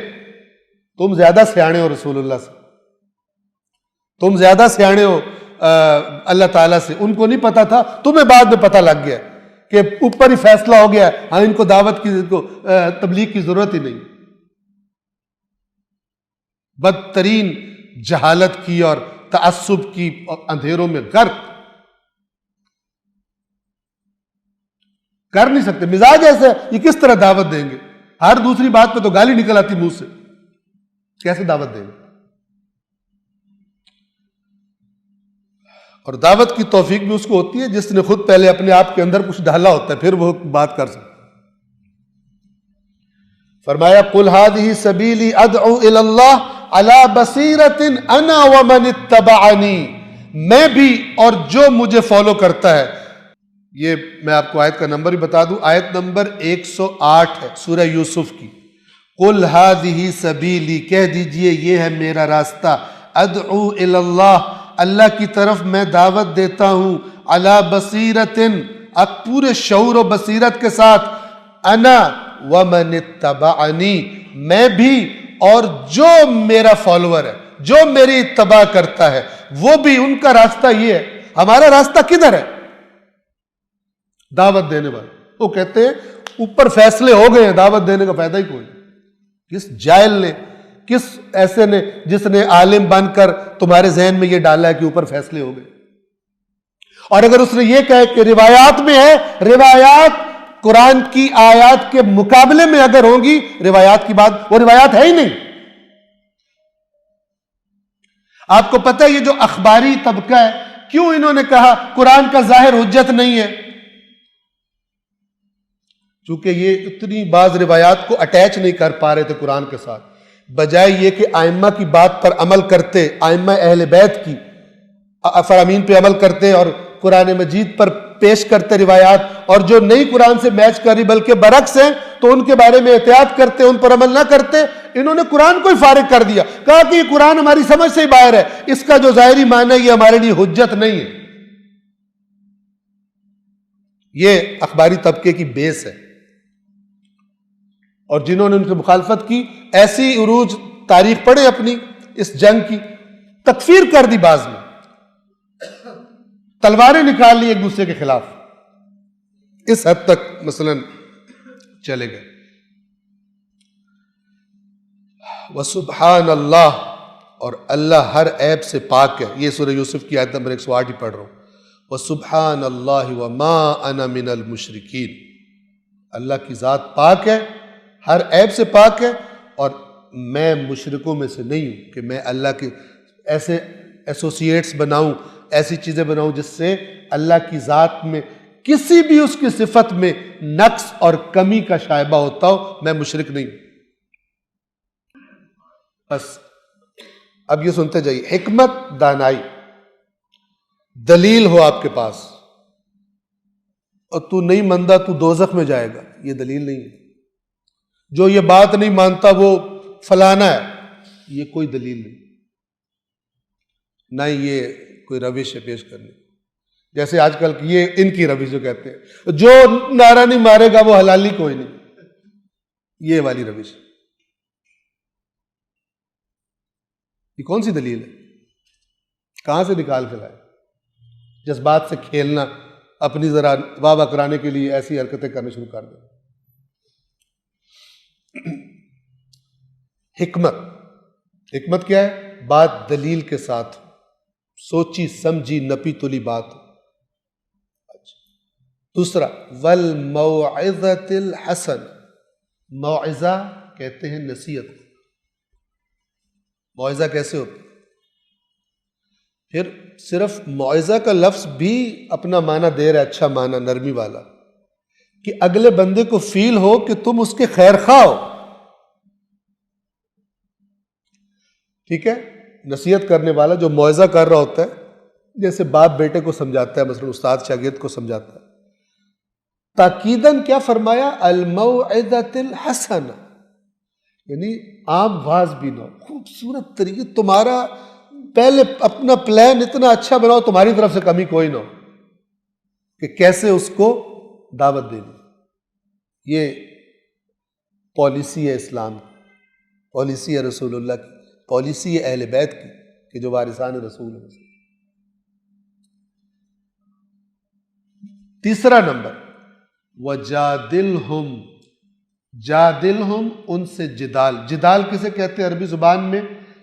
Speaker 1: تم زیادہ سیانے ہو رسول اللہ سے، تم زیادہ سیانے ہو اللہ تعالیٰ سے، ان کو نہیں پتا تھا، تمہیں بعد میں پتا لگ گیا کہ اوپر ہی فیصلہ ہو گیا، ہاں ان کو دعوت کی تبلیغ کی ضرورت ہی نہیں۔ بدترین جہالت کی اور تعصب کی اندھیروں میں غرق، کر نہیں سکتے، مزاج ایسا ہے، یہ کس طرح دعوت دیں گے؟ ہر دوسری بات پہ تو گالی نکل آتی منہ سے، کیسے دعوت دیں گے؟ اور دعوت کی توفیق بھی اس کو ہوتی ہے جس نے خود پہلے اپنے آپ کے اندر کچھ ڈالا ہوتا ہے، پھر وہ بات کر سکتا ہے۔ فرمایا قُلْ هَٰذِهِ سَبِيلِي أَدْعُو إِلَى اللَّهِ عَلَىٰ بَصِيرَةٍ أَنَا وَمَنِ اتَّبَعَنِي، میں بھی اور جو مجھے فالو کرتا ہے۔ یہ میں آپ کو آیت کا نمبر بھی بتا دوں، آیت نمبر 108 ہے سورہ یوسف کی۔ قُلْ هَٰذِهِ سَبِيلِي، کہہ دیجئے یہ ہے میرا راستہ، أَدْعُو إِلَى اللَّهِ، اللہ کی طرف میں دعوت دیتا ہوں، عَلَىٰ بَصِيرَةٍ، پورے شعور و بصیرت کے ساتھ، انا ومن اتبعنی، میں بھی اور جو میرا فالوور ہے، جو میری اتباع کرتا ہے وہ بھی، ان کا راستہ یہ ہے۔ ہمارا راستہ کدھر ہے؟ دعوت دینے والے، وہ کہتے ہیں اوپر فیصلے ہو گئے ہیں، دعوت دینے کا فائدہ ہی کوئی نہیں۔ کس جاہل نے، کس ایسے نے جس نے عالم بن کر تمہارے ذہن میں یہ ڈالا ہے کہ اوپر فیصلے ہو گئے؟ اور اگر اس نے یہ کہا کہ روایات میں ہے، روایات قرآن کی آیات کے مقابلے میں اگر ہوں گی روایات کی بات، وہ روایات ہے ہی نہیں۔ آپ کو پتہ ہے یہ جو اخباری طبقہ ہے، کیوں انہوں نے کہا قرآن کا ظاہر حجت نہیں ہے؟ چونکہ یہ اتنی بعض روایات کو اٹیچ نہیں کر پا رہے تھے قرآن کے ساتھ، بجائے یہ کہ آئمہ کی بات پر عمل کرتے، آئمہ اہل بیت کی فرامین پہ عمل کرتے اور قرآن مجید پر پیش کرتے روایات، اور جو نئی قرآن سے میچ کری بلکہ برعکس ہیں تو ان کے بارے میں احتیاط کرتے، ان پر عمل نہ کرتے۔ انہوں نے قرآن کو ہی فارغ کر دیا، کہا کہ یہ قرآن ہماری سمجھ سے ہی باہر ہے، اس کا جو ظاہری معنی ہے یہ ہمارے لیے حجت نہیں ہے۔ یہ اخباری طبقے کی بیس ہے، اور جنہوں نے ان سے مخالفت کی، ایسی عروج تاریخ پڑھے اپنی اس جنگ کی، تکفیر کر دی، بعض میں تلواریں نکال لی ایک دوسرے کے خلاف، اس حد تک مثلا چلے گئے۔ وَسُبْحَانَ اللَّهِ، اور اللہ ہر عیب سے پاک ہے۔ یہ سورہ یوسف کی آیت نمبر 108 ہی پڑھ رہا ہوں۔ وَسُبْحَانَ اللَّهِ وَمَا أَنَا مِنَ الْمُشْرِكِينَ، اللہ کی ذات پاک ہے، ہر عیب سے پاک ہے، اور میں مشرکوں میں سے نہیں ہوں کہ میں اللہ کے ایسے ایسوسیٹس بناؤں، ایسی چیزیں بناؤں جس سے اللہ کی ذات میں کسی بھی اس کی صفت میں نقص اور کمی کا شائبہ ہوتا ہو، میں مشرک نہیں ہوں۔ بس اب یہ سنتے جائیے، حکمت، دانائی، دلیل ہو آپ کے پاس اور تو نہیں مانتا تو دوزخ میں جائے گا، یہ دلیل نہیں ہے۔ جو یہ بات نہیں مانتا وہ فلانا ہے، یہ کوئی دلیل نہیں، نہ یہ کوئی روش ہے پیش کرنے۔ جیسے آج کل یہ ان کی روش جو کہتے ہیں جو نعرہ نہیں مارے گا وہ حلالی کوئی نہیں، یہ والی روش، یہ کون سی دلیل ہے؟ کہاں سے نکال کے لائے؟ جذبات سے کھیلنا، اپنی ذرا واہ واہ کرانے کے لیے ایسی حرکتیں کرنا شروع کر دیں۔ حکمت کیا ہے؟ بات دلیل کے ساتھ، سوچی سمجھی نپی تلی بات۔ دوسرا، والموعظۃ الحسن، موعظہ کہتے ہیں نصیحت۔ موعظہ کیسے ہوتا؟ پھر صرف موعظہ کا لفظ بھی اپنا معنی دے رہا ہے، اچھا معنی، نرمی والا، کہ اگلے بندے کو فیل ہو کہ تم اس کے خیر خواہ ہو۔ ٹھیک ہے، نصیحت کرنے والا جو موعظہ کر رہا ہوتا ہے، جیسے باپ بیٹے کو سمجھاتا ہے، مثلا استاد شاگرد کو سمجھاتا ہے، تاکیداً کیا فرمایا؟ الموعظۃ الحسنہ، یعنی عام واز بھی نہ ہو، خوبصورت طریقے، تمہارا پہلے اپنا پلان اتنا اچھا بناؤ تمہاری طرف سے کمی کوئی نہ ہو کہ کیسے اس کو دعوت دینی۔ یہ پالیسی ہے اسلام کی، پالیسی ہے رسول اللہ کی، پالیسی ہے اہل بیت کی کہ جو وارثان رسول ہیں۔ تیسرا نمبر، وجادلہم، جادلہم، ان سے جدال۔ جدال کسے کہتے ہیں عربی زبان میں؟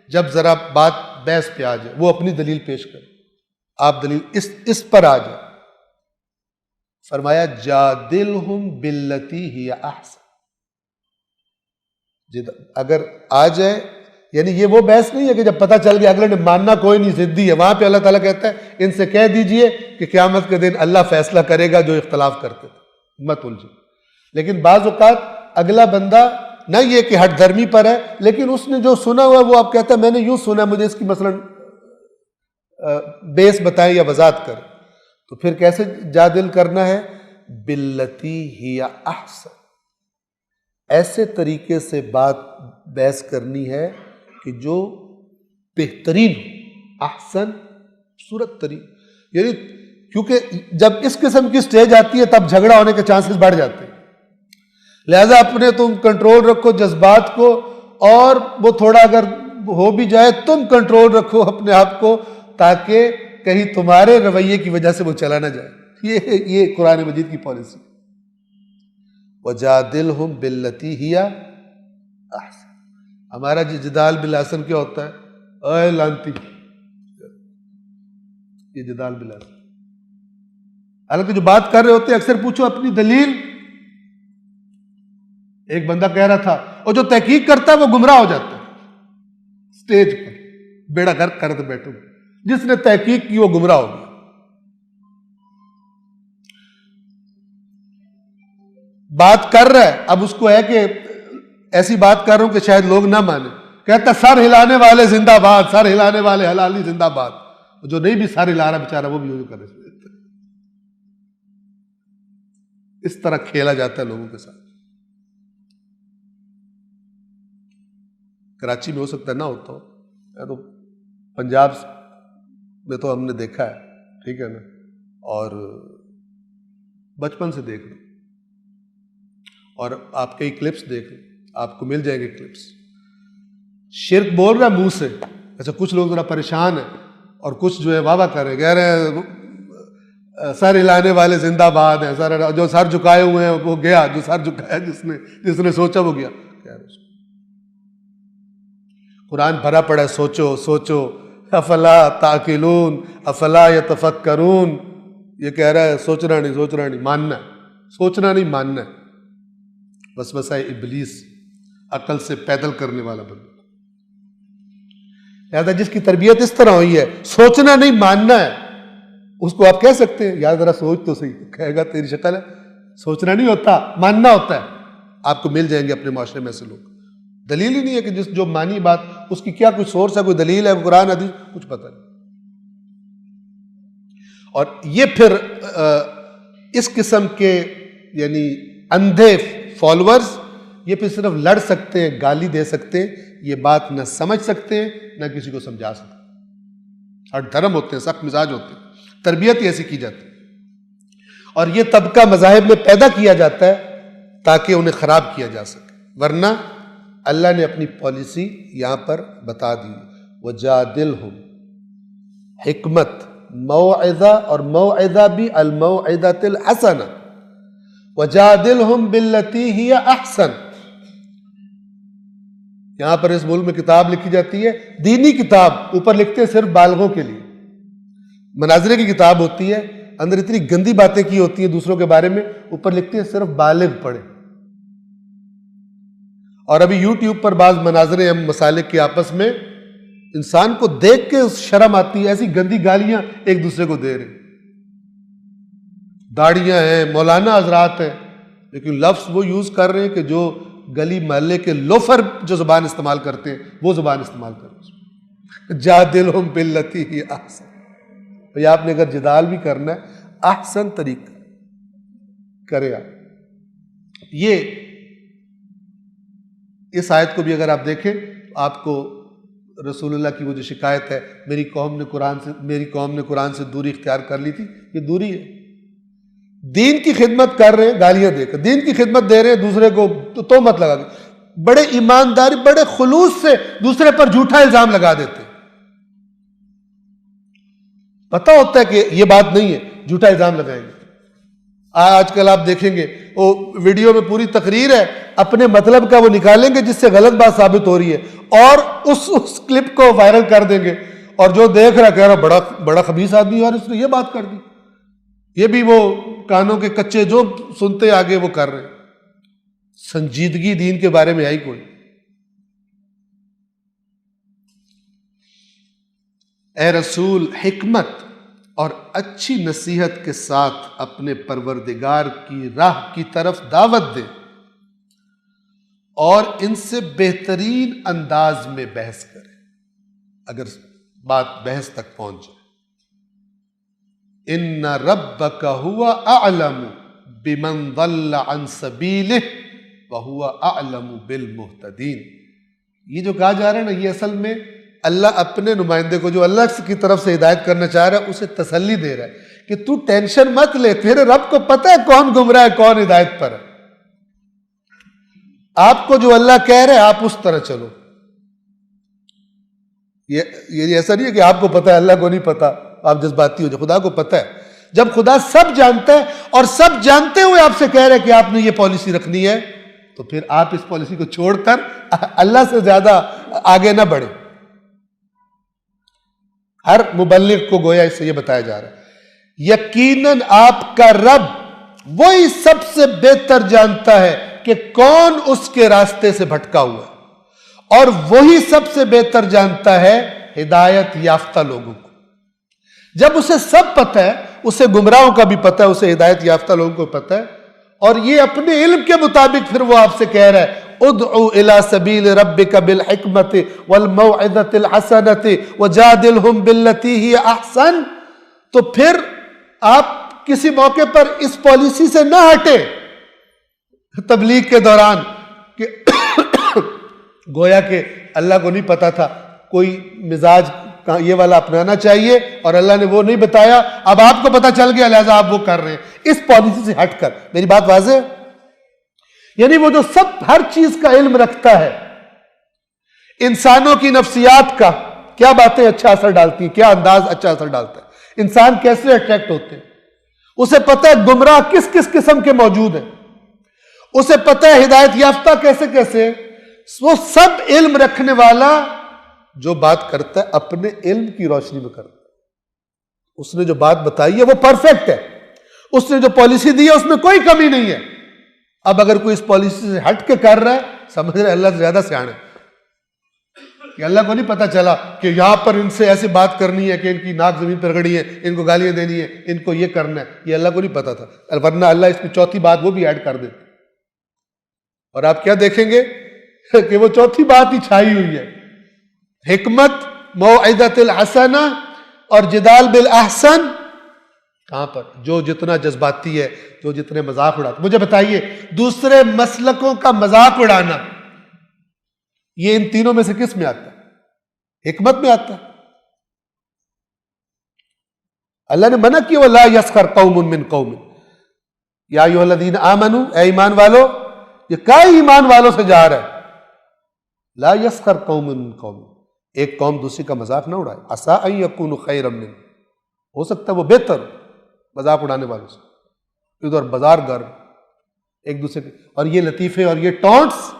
Speaker 1: جب ذرا بات بحث پہ آ جائے، وہ اپنی دلیل پیش کرے، آپ دلیل اس پر آ جائے۔ فرمایا جادلہم باللتی ہی احسن، اگر آ جائے، یعنی یہ وہ بحث نہیں ہے کہ جب پتہ چل گیا اگلے نے ماننا کوئی نہیں، ضدی ہے، وہاں پہ اللہ تعالیٰ کہتا ہے ان سے کہہ دیجئے کہ قیامت کے دن اللہ فیصلہ کرے گا جو اختلاف کرتے تھے، مت الجھو۔ لیکن بعض اوقات اگلا بندہ نہ یہ کہ ہٹ دھرمی پر ہے، لیکن اس نے جو سنا ہوا ہے وہ آپ کہتا ہے میں نے یوں سنا، مجھے اس کی مثلا بیس بتائیں یا وضاحت کریں، تو پھر کیسے جادل کرنا ہے؟ باللتی ہی احسن، ایسے طریقے سے بات بحث کرنی ہے کہ جو بہترین، احسن، خوبصورت طریقے، یعنی کیونکہ جب اس قسم کی سٹیج آتی ہے تب جھگڑا ہونے کے چانسز بڑھ جاتے ہیں، لہذا اپنے تم کنٹرول رکھو جذبات کو، اور وہ تھوڑا اگر ہو بھی جائے تم کنٹرول رکھو اپنے آپ کو، تاکہ کہیں تمہارے رویے کی وجہ سے وہ چلا نہ جائے۔ یہ قرآن مجید کی پالیسی۔ وَجَادِلْهُمْ بِالَّتِي هِيَ أَحْسَنُ، ہمارا جدال بالحسن کیا ہوتا ہے؟ اے لانتی، یہ جدال بالحسن۔ حالانکہ جو بات کر رہے ہوتے ہیں اکثر پوچھو اپنی دلیل۔ ایک بندہ کہہ رہا تھا، اور جو تحقیق کرتا ہے وہ گمراہ ہو جاتا ہے، سٹیج پر بیڑا گرک کرتے بیٹھو، جس نے تحقیق کی وہ گمراہ ہو گیا۔ بات کر رہا ہے، اب اس کو ہے کہ ایسی بات کر رہا ہوں کہ شاید لوگ نہ مانے، کہتا سر ہلانے والے زندہ باد، سر ہلانے والے حلالی زندہ باد، جو نہیں بھی سر ہلا رہا بیچارہ وہ بھی یوں کر رہے۔ اس طرح کھیلا جاتا ہے لوگوں کے ساتھ۔ کراچی میں ہو سکتا ہے نہ ہوتا ہو، یا تو پنجاب میں تو ہم نے دیکھا ہے، ٹھیک ہے نا، اور بچپن سے دیکھ لو، اور آپ کئی کلپس دیکھ لو، آپ کو مل جائیں گے کلپس۔ شرک بول رہا ہے منہ سے، اچھا کچھ لوگ ذرا پریشان ہیں اور کچھ جو ہے واہ واہ کر رہے، کہہ رہے ہیں سر ہلانے والے زندہ باد ہیں، سر جو سر جھکائے ہوئے ہیں وہ گیا، جو سر جھکایا جس نے سوچا وہ گیا۔ قرآن بھرا پڑا ہے سوچو سوچو، افلا تعقلون افلا یتفکرون، یہ کہہ رہا ہے سوچنا نہیں ماننا ہے، سوچنا نہیں ماننا ہے۔ وسوسہ ابلیس، عقل سے پیدل کرنے والا بندہ۔ لہذا جس کی تربیت اس طرح ہوئی ہے، سوچنا نہیں ماننا ہے، اس کو آپ کہہ سکتے ہیں یار ذرا سوچ تو صحیح، کہے گا تیری شکل ہے، سوچنا نہیں ہوتا، ماننا ہوتا ہے. آپ کو مل جائیں گے اپنے معاشرے میں ایسے لوگ. دلیل ہی نہیں ہے کہ جو مانی بات اس کی کیا کوئی سورس ہے، کوئی دلیل ہے، قرآن حدیث، کچھ پتہ نہیں. اور یہ پھر اس قسم کے یعنی اندھے فالوورز یہ پھر صرف لڑ سکتے ہیں، گالی دے سکتے ہیں، یہ بات نہ سمجھ سکتے ہیں نہ کسی کو سمجھا سکتے ہیں. اور دھرم ہوتے ہیں، سخت مزاج ہوتے ہیں، تربیت ہی ایسی کی جاتی ہے. اور یہ طبقہ مذاہب میں پیدا کیا جاتا ہے تاکہ انہیں خراب کیا جا سکے. ورنہ اللہ نے اپنی پالیسی یہاں پر بتا دی، وجادلہم، حکمت، موعظہ، اور موعظہ بھی الموعظۃ الحسنہ، وجادلہم باللتی ہی احسن. یہاں پر اس ملک میں کتاب لکھی جاتی ہے، دینی کتاب، اوپر لکھتے ہیں صرف بالغوں کے لیے. مناظرے کی کتاب ہوتی ہے، اندر اتنی گندی باتیں کی ہوتی ہیں دوسروں کے بارے میں، اوپر لکھتے ہیں صرف بالغ پڑھے. اور ابھی یوٹیوب پر بعض مناظرے ہم مسالک کے آپس میں انسان کو دیکھ کے شرم آتی ہے، ایسی گندی گالیاں ایک دوسرے کو دے رہے. داڑیاں ہیں، مولانا حضرات ہیں، لیکن لفظ وہ یوز کر رہے ہیں کہ جو گلی محلے کے لوفر جو زبان استعمال کرتے ہیں وہ زبان استعمال کر رہے ہیں. جادلہم باللتی ہی احسن. بھئی آپ نے اگر جدال بھی کرنا ہے احسن طریقہ کرے. آپ یہ اس آیت کو بھی اگر آپ دیکھیں آپ کو رسول اللہ کی وہ جو شکایت ہے میری قوم نے قرآن سے دوری اختیار کر لی تھی، یہ دوری ہے. دین کی خدمت کر رہے ہیں گالیاں دے کر، دین کی خدمت دے رہے ہیں دوسرے کو تہمت لگا کے، بڑے ایمانداری بڑے خلوص سے دوسرے پر جھوٹا الزام لگا دیتے. پتہ ہوتا ہے کہ یہ بات نہیں ہے، جھوٹا الزام لگائیں گے. آج کل آپ دیکھیں گے وہ ویڈیو میں پوری تقریر ہے، اپنے مطلب کا وہ نکالیں گے جس سے غلط بات ثابت ہو رہی ہے اور اس کلپ کو وائرل کر دیں گے، اور جو دیکھ رہا کہہ رہا بڑا خبیث آدمی ہے اور اس نے یہ بات کر دی. یہ بھی وہ کانوں کے کچے جو سنتے آگے وہ کر رہے ہیں. سنجیدگی دین کے بارے میں آئی کوئی. اے رسول حکمت اور اچھی نصیحت کے ساتھ اپنے پروردگار کی راہ کی طرف دعوت دے اور ان سے بہترین انداز میں بحث کرے. اگر بات بحث تک پہنچ جائے، ان ربک هو اعلم بمن ضل عن سبیلہ وهو اعلم بالمہتدین. یہ جو کہا جا رہا ہے نا، یہ اصل میں اللہ اپنے نمائندے کو جو اللہ کی طرف سے ہدایت کرنا چاہ رہا ہے اسے تسلی دے رہا ہے کہ تو ٹینشن مت لے، تیرے رب کو پتہ ہے کون گمراہ ہے کون ہدایت پر ہے. آپ کو جو اللہ کہہ رہے آپ اس طرح چلو. یہ ایسا نہیں ہے کہ آپ کو پتہ ہے اللہ کو نہیں پتہ، آپ جذباتی ہو جائے. خدا کو پتہ ہے. جب خدا سب جانتا ہے اور سب جانتے ہوئے آپ سے کہہ رہے کہ آپ نے یہ پالیسی رکھنی ہے، تو پھر آپ اس پالیسی کو چھوڑ کر اللہ سے زیادہ آگے نہ بڑھیں. ہر مبلغ کو گویا اس سے یہ بتایا جا رہا ہے یقیناً آپ کا رب وہی سب سے بہتر جانتا ہے کہ کون اس کے راستے سے بھٹکا ہوا ہے، اور وہی سب سے بہتر جانتا ہے ہدایت یافتہ لوگوں کو. جب اسے سب پتہ ہے، اسے گمراہوں کا بھی پتہ ہے، اسے ہدایت یافتہ لوگوں کو پتہ ہے، اور یہ اپنے علم کے مطابق پھر وہ آپ سے کہہ رہا ہے ادعو الی سبیل ربک بالحکمت والموعظۃ الحسنۃ وجادلہم باللتی ہی احسن، تو پھر آپ کسی موقع پر اس پالیسی سے نہ ہٹے تبلیغ کے دوران کہ گویا کہ اللہ کو نہیں پتا تھا کوئی مزاج یہ والا اپنانا چاہیے اور اللہ نے وہ نہیں بتایا، اب آپ کو پتا چل گیا لہذا آپ وہ کر رہے ہیں اس پالیسی سے ہٹ کر. میری بات واضح ہے؟ یعنی وہ جو سب ہر چیز کا علم رکھتا ہے، انسانوں کی نفسیات کا، کیا باتیں اچھا اثر ڈالتی ہیں، کیا انداز اچھا اثر ڈالتا ہے، انسان کیسے اٹریکٹ ہوتے ہیں، اسے پتہ ہے گمراہ کس کس قسم کے موجود ہیں، اسے پتہ ہے ہدایت یافتہ کیسے کیسے. وہ سب علم رکھنے والا جو بات کرتا ہے اپنے علم کی روشنی میں کرتا ہے. اس نے جو بات بتائی ہے وہ پرفیکٹ ہے، اس نے جو پالیسی دی ہے اس میں کوئی کمی نہیں ہے. اب اگر کوئی اس پالیسی سے ہٹ کے کر رہا ہے، سمجھ رہے اللہ سے زیادہ سیاح ہے. کہ اللہ کو نہیں پتا چلا کہ یہاں پر ان سے ایسی بات کرنی ہے کہ ان کی ناک زمین پر رگڑی ہے، ان کو گالیاں دینی ہے، ان کو یہ کرنا ہے، یہ اللہ کو نہیں پتا تھا، ورنہ اللہ اس میں چوتھی بات وہ بھی ایڈ کر دیتے۔ اور آپ کیا دیکھیں گے کہ وہ چوتھی بات ہی چھائی ہوئی ہے، حکمت، موعظۃ الحسنہ اور جدال بالاحسن۔ کہاں پر؟ جو جتنا جذباتی ہے، جو جتنے مذاق اڑاتے۔ مجھے بتائیے دوسرے مسلکوں کا مذاق اڑانا یہ ان تینوں میں سے کس میں آتا ہے؟ حکمت میں آتا ہے۔ اللہ نے منع کیا وَلَا يَسْخَرْ قَوْمٌ مِّن قَوْمٍ، یا ایھا الذین آمنوا، اے ایمان والو، یہ کئی ایمان والوں سے جا رہا ہے، لا يسخر قوم من قوم، ایک قوم دوسری کا مذاق نہ اڑائے، عسیٰ ان یکونوا خیرا منہم، ہو سکتا ہے وہ بہتر مذاق اڑانے والوں سے۔ ادھر بازار گرم ایک دوسرے کے، اور یہ لطیفے اور یہ ٹونٹس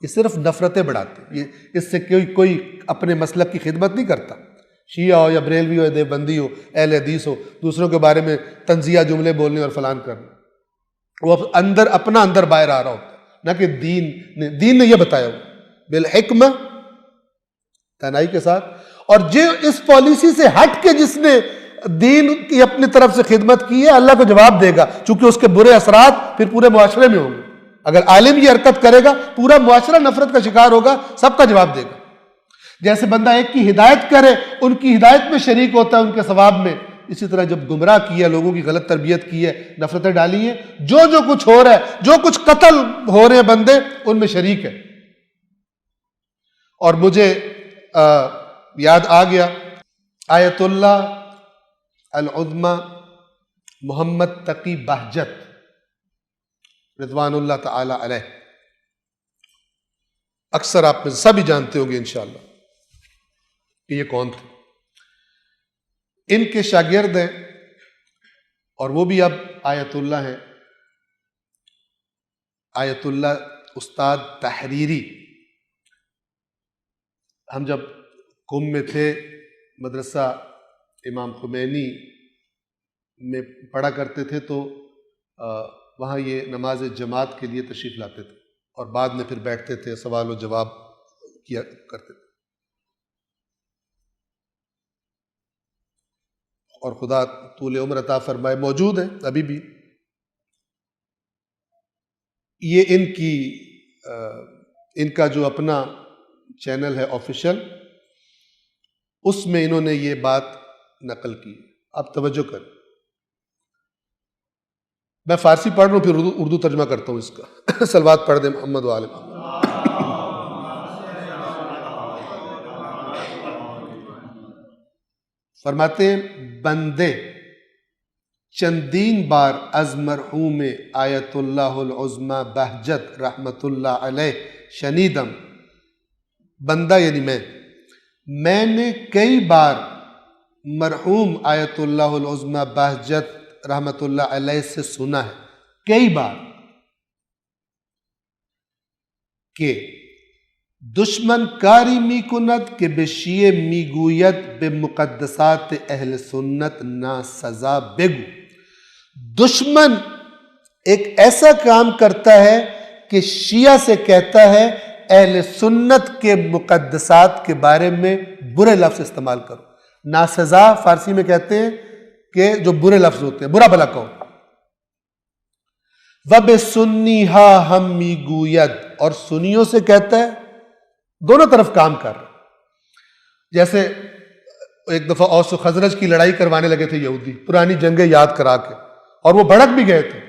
Speaker 1: یہ صرف نفرتیں بڑھاتے ہیں، یہ اس سے کوئی اپنے مسلک کی خدمت نہیں کرتا۔ شیعہ ہو یا بریلوی ہو یا دیوبندی ہو، اہل حدیث ہو، دوسروں کے بارے میں طنزیہ جملے بولنے اور فلان کرنے، وہ اندر اپنا اندر باہر آ رہا ہوتا ہے، نہ کہ دین نے یہ بتایا ہوا بالحکمہ، تنہائی کے ساتھ۔ اور جو اس پالیسی سے ہٹ کے جس نے دین کی اپنی طرف سے خدمت کی ہے، اللہ کو جواب دے گا، چونکہ اس کے برے اثرات پھر پورے معاشرے میں ہوں گے۔ اگر عالم یہ حرکت کرے گا، پورا معاشرہ نفرت کا شکار ہوگا، سب کا جواب دے گا۔ جیسے بندہ ایک کی ہدایت کرے، ان کی ہدایت میں شریک ہوتا ہے، ان کے ثواب میں، اسی طرح جب گمراہ کیا، لوگوں کی غلط تربیت کی ہے، نفرتیں ڈالی ہیں، جو کچھ ہو رہا ہے، جو کچھ قتل ہو رہے ہیں بندے، ان میں شریک ہے۔ اور مجھے یاد آ گیا آیت اللہ العظمی محمد تقی بہجت رضوان اللہ تعالی علیہ، اکثر آپ میں سب ہی جانتے ہوں گے انشاءاللہ کہ یہ کون تھے۔ ان کے شاگرد ہیں اور وہ بھی اب آیت اللہ ہیں، آیت اللہ استاد تحریری۔ ہم جب قم میں تھے، مدرسہ امام خمینی میں پڑھا کرتے تھے، تو وہاں یہ نماز جماعت کے لیے تشریف لاتے تھے اور بعد میں پھر بیٹھتے تھے، سوال و جواب کیا کرتے تھے۔ اور خدا طول عمر عطا فرمائے، موجود ہیں ابھی بھی۔ یہ ان کا جو اپنا چینل ہے آفیشل، اس میں انہوں نے یہ بات نقل کی۔ آپ توجہ کریں، میں فارسی پڑھ رہا ہوں، پھر اردو ترجمہ کرتا ہوں اس کا۔ صلوات پڑھ دیں محمد وآل محمد۔ فرماتے ہیں بندے چندین بار از مرحوم آیت اللہ العظمی بہجت رحمت اللہ علیہ شنیدم، بندہ یعنی میں نے کئی بار مرحوم آیت اللہ العظمی بہجت رحمت اللہ علیہ سے سنا ہے، کئی بار، کہ دشمن کاری می کند کہ بے شیعہ می گوید بے مقدسات اہل سنت نا سزا بگو۔ دشمن ایک ایسا کام کرتا ہے کہ شیعہ سے کہتا ہے اہل سنت کے مقدسات کے بارے میں برے لفظ استعمال کرو۔ ناسزا فارسی میں کہتے ہیں کہ جو برے لفظ ہوتے ہیں، برا بھلا کہو۔ وَبِسُنِّهَا ہَمِّ گُوید، اور سنیوں سے کہتا ہے، دونوں طرف کام کر رہا۔ جیسے ایک دفعہ اوس و خزرج کی لڑائی کروانے لگے تھے یہودی، پرانی جنگیں یاد کرا کے، اور وہ بھڑک بھی گئے تھے